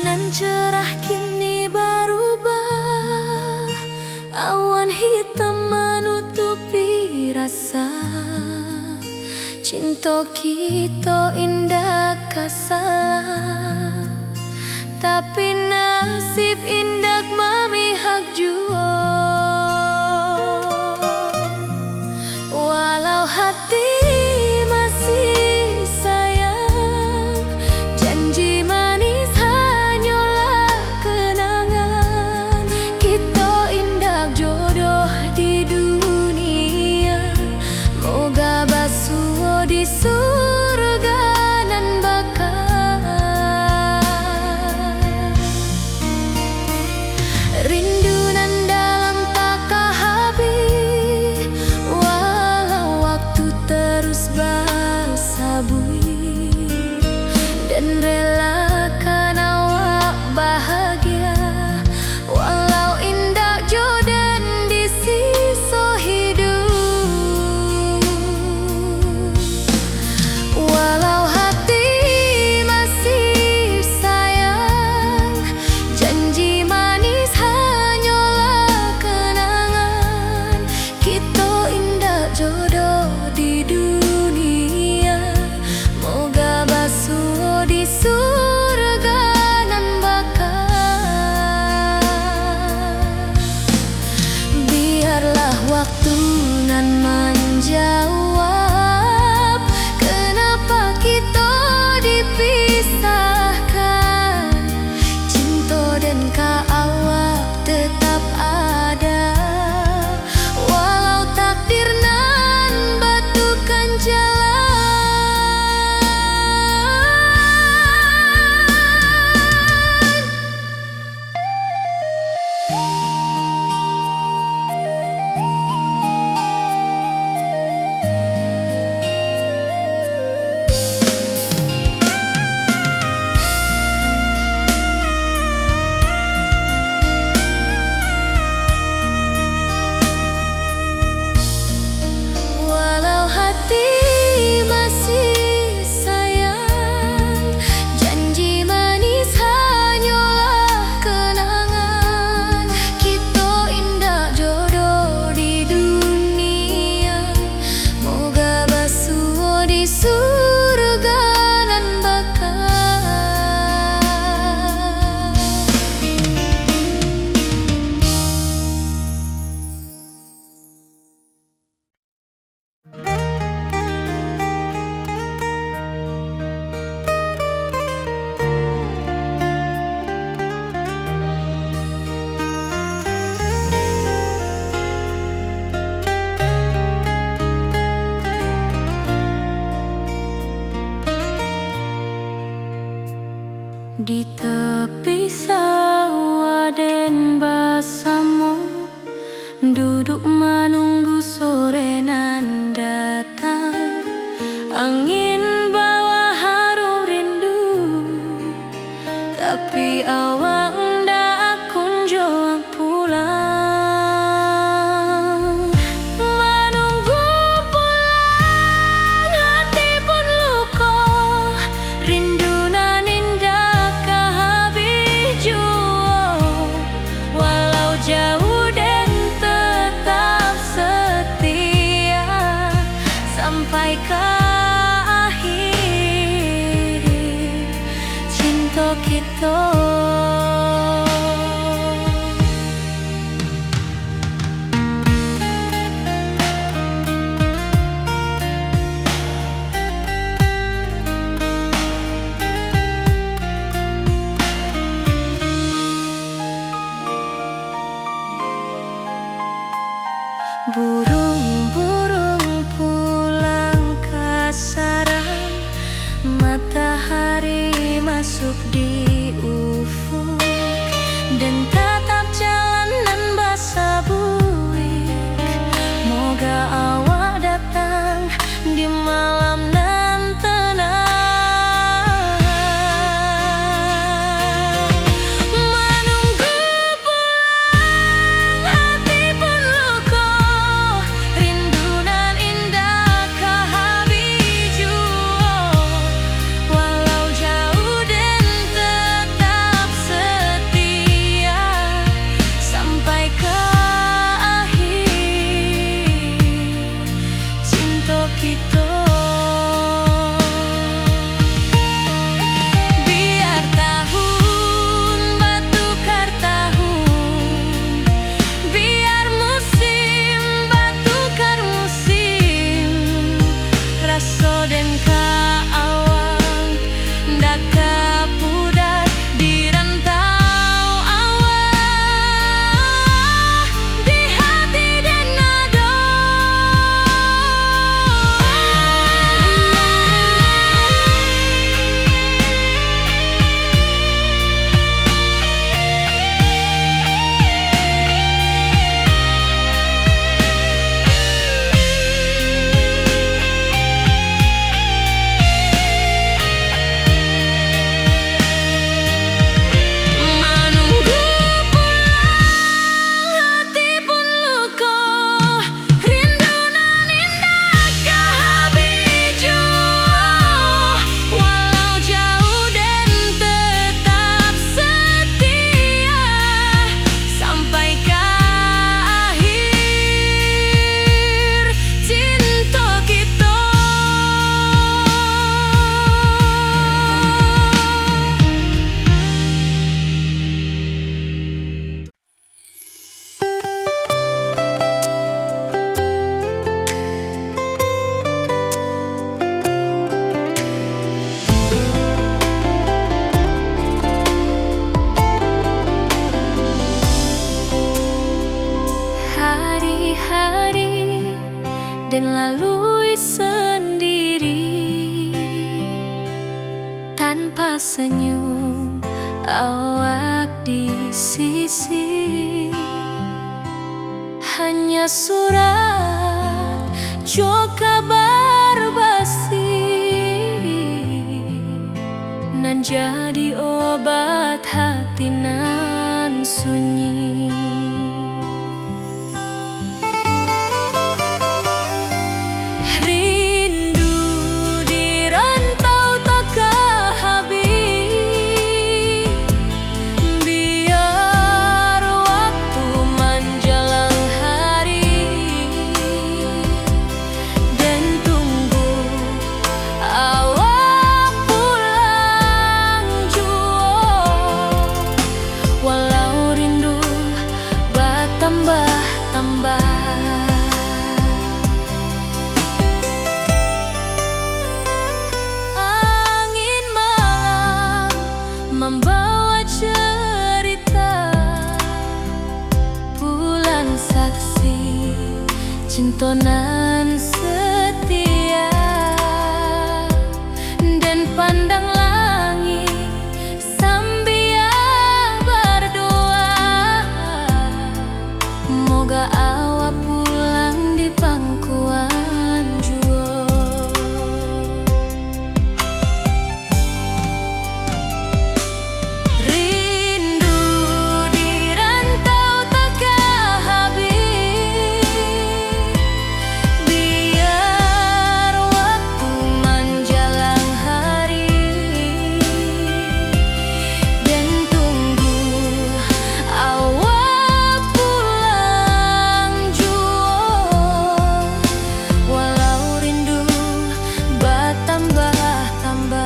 nan cerah kini berubah, awan hitam menutupi rasa. Cinta kita indah kasalah, tapi nasib indah memihak jua. Walau hati masih sayang, janji manis hanyalah kenangan. Kita indah jodoh di dunia, moga basuh di surga nan bakal. Rindu nan dalam tak habis, walau waktu terus bersabui, dan relakan awak bahagia walau indah jodan di sisa hidup. Walau hati masih sayang, janji manis hanyalah kenangan. Kita indah jodoh di dunia, moga basuh di surga nan bakal. Biarlah waktu nan menjawab kenapa kita dipisahkan. Cinta dan awak tetap ada, walau takdir nan batukan jalan. duduk menunggu sore nan datang. Angin bawa harum rindu, tapi awak ndak kunjung pulang. Menunggu pulang, hati pun luka, rindu nan indah kehabis jua. Walau jauh dan tetap setia sampai ke akhir cinta kita. Burung-burung pulang ke sarang, matahari masuk di ufuk, dan tatap jalanan basah buik. Moga awak datang di malam nan tenang. Menunggu pulang, hati pun luka, rindu nan indah kehabis jua. Walau jauh dan tetap setia sampai ke akhir cinta kita. Biar tahun bertukar tahun, biar musim bertukar musim, rasa dan keawang ndak kepudar di rantau awak, di hati dan nada. Menunggu pulang, hati pun luka, rindu nan indah kehabis jua. Walau jauh dan tetap setia sampai ke akhir cinta kita. Hari-hari dan lalui sendiri, tanpa senyum awak di sisi. Hanya surat jo kabar basi nan jadi obat hati nan sunyi. Rindu di rantau tak kehabis, biar waktu menjelang hari, dan tunggu awak pulang jua. Walau rindu bertambah-tambah, angin malam membawa cerita, bulan saksi cinta nan setia, dan pandang langit sambil berdoa. Semoga awak pulang di pangkuan jua. Rindu di rantau takkan habis, biar waktu menjelang hari dan tunggu awak pulang jua. Walau rindu bertambah-tambah,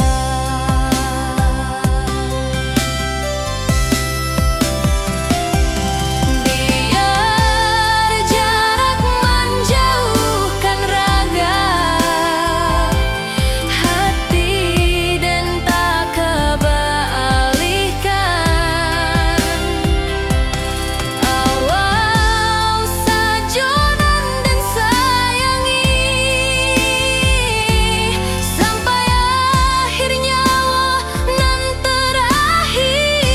biar jarak menjauhkan raga, hati dan tak kebalihkan. Awak sajonan dan sayangi sampai akhir nyawa nan terakhir.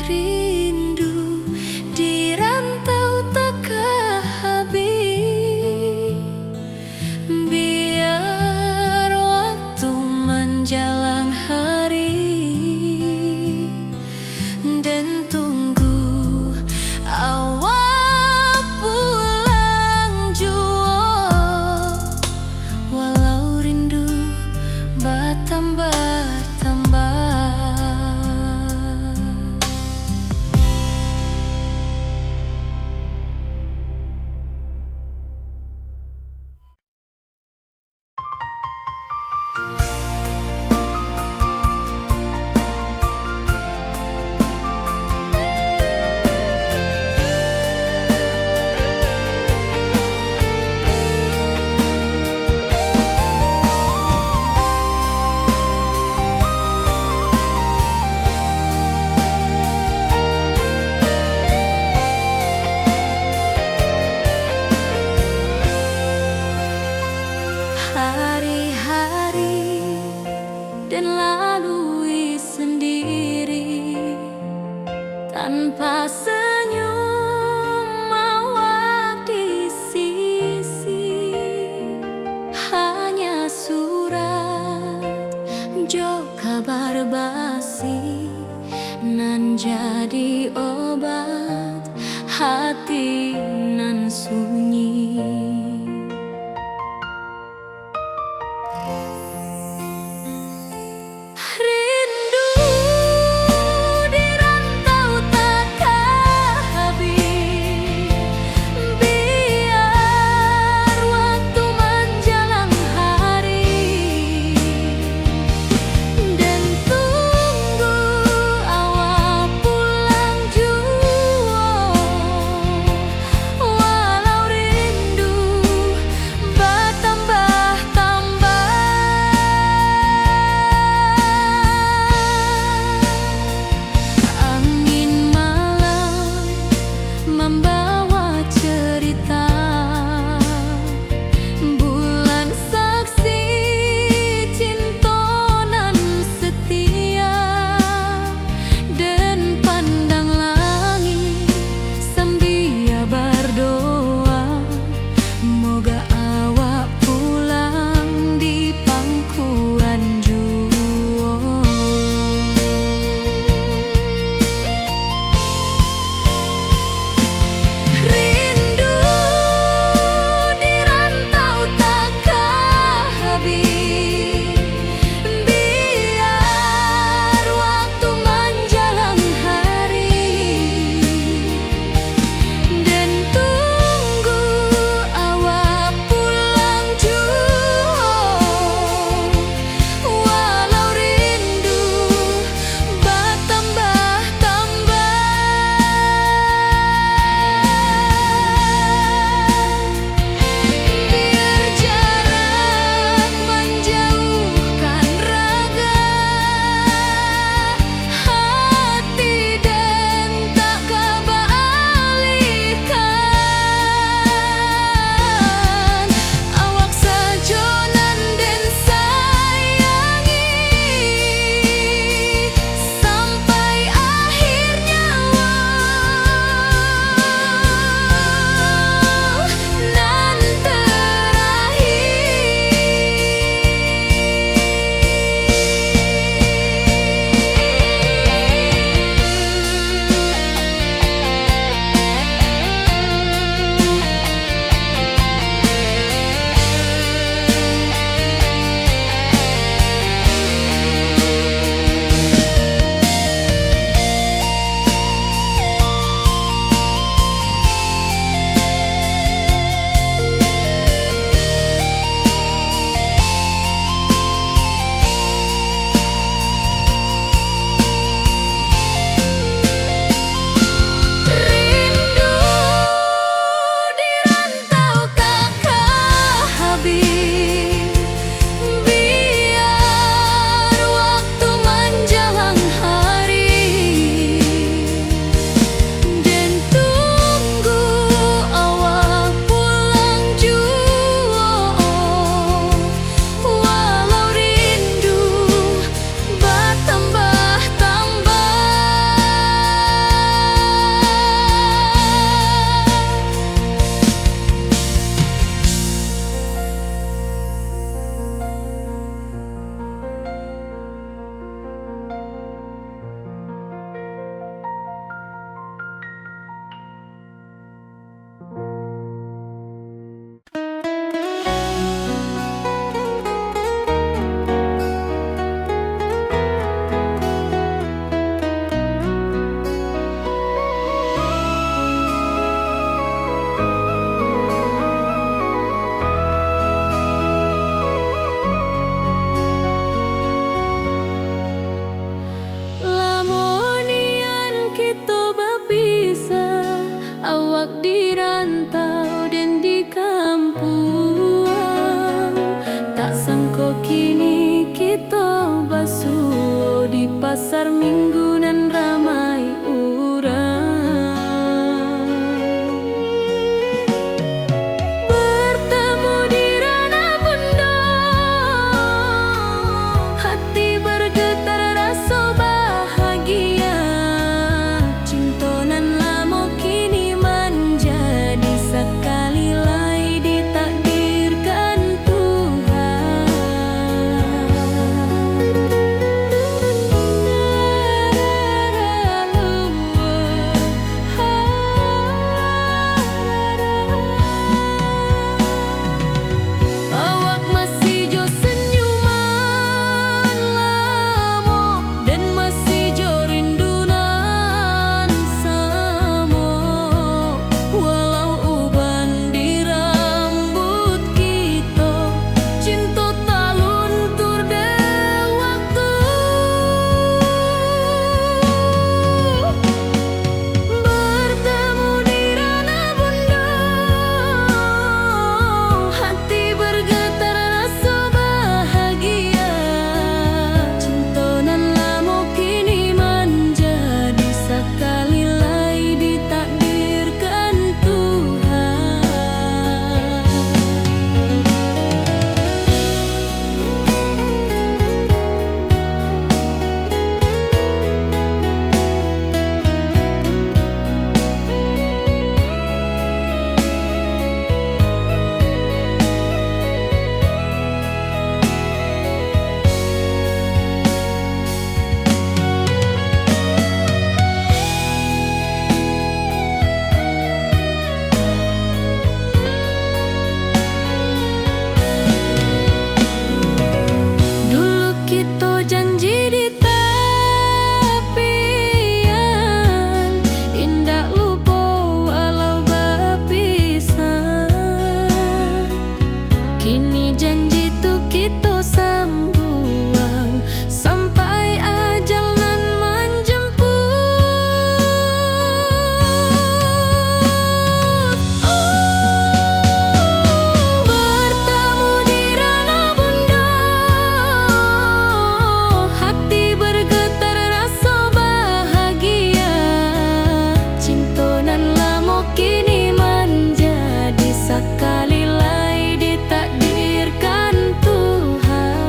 Rindu di rantau takkan habis, biar waktu menjelang hari dan tunggu awak pulang jua. Walau rindu bertambah-tambah. Hari-hari dan lalui sendiri tanpa senyum awak di sisi. Hanya surat jo kabar basi nan jadi obat hati nan sunyi. Rindu di rantau takkan pasar minggu nan ramai urang. Bertemu di ranah bunda, hati bergetar rasa bahagia. Cinta nan lama kini menjadi sekali lai ditakdirkan Tuhan. Awak masih jo senyuman lamo dan masih jo rindunan samo. Walau uban di rambut kita, cinta tak luntur de waktu. Bertemu di ranah bunda, hati bergetar rasa bahagia. Cinta nan lama kini menjadi sekali lai ditakdirkan Tuhan. Dulu kita janji di tepian, indah lupa walau berpisah. Kini janji tu kita sambung sampai ajal nan menjemput. Bertemu di ranah bunda, hati bergetar rasa bahagia. Cinta nan lama kini menjadi sekali lai ditakdirkan Tuhan.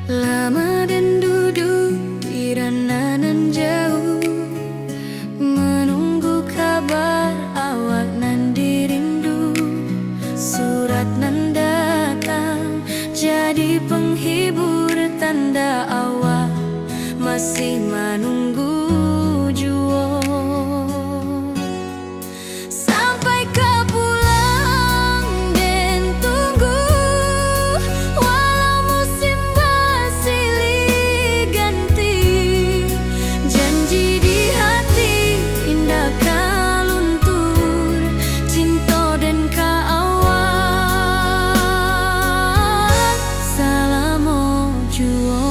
Lama dan duduk di ranah nan jauh, menunggu kabar awak nan dirindu. Surat nan datang jadi penghibur, tanda awak masih menunggu jua. Sampai kau pulang dan tunggu, walau musim bersilih ganti. Janji di hati indah kau luntur, cinta dan kaawak salamo jua.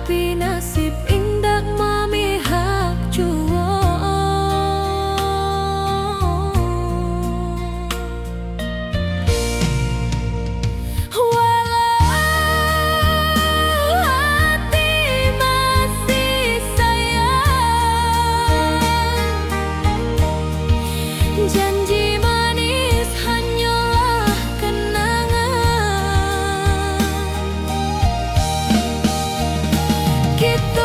Tapi nasib indak memihak jua. Walau hati masih sayang, janji manis hanyalah kenangan. Kita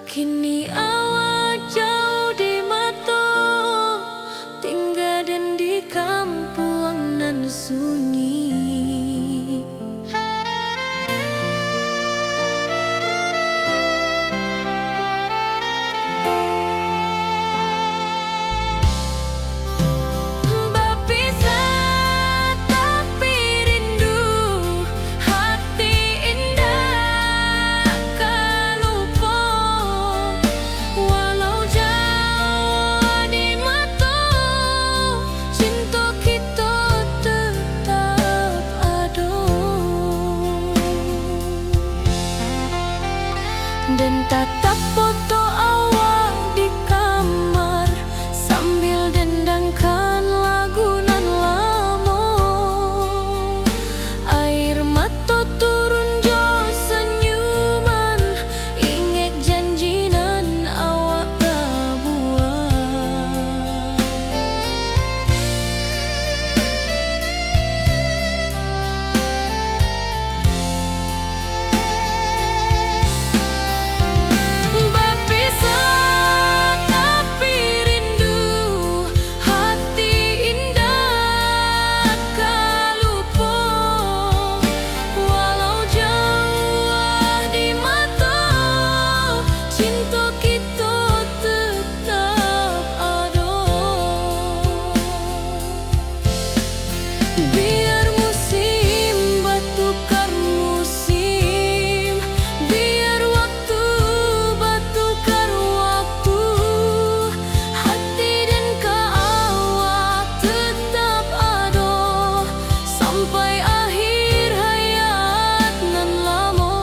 Kini awak jauh di mata, tinggal dan di kampung nan sunyi. Dan tatap foto awak di kamar sambil dendangkan lagu nan lama. Air mata turun jo senyuman, ingat janji nan awak buat. Biar musim bertukar musim, biar waktu bertukar waktu, hati dan awak tetap ada sampai akhir hayat nan lama.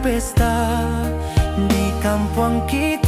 Pesta di kampung kita.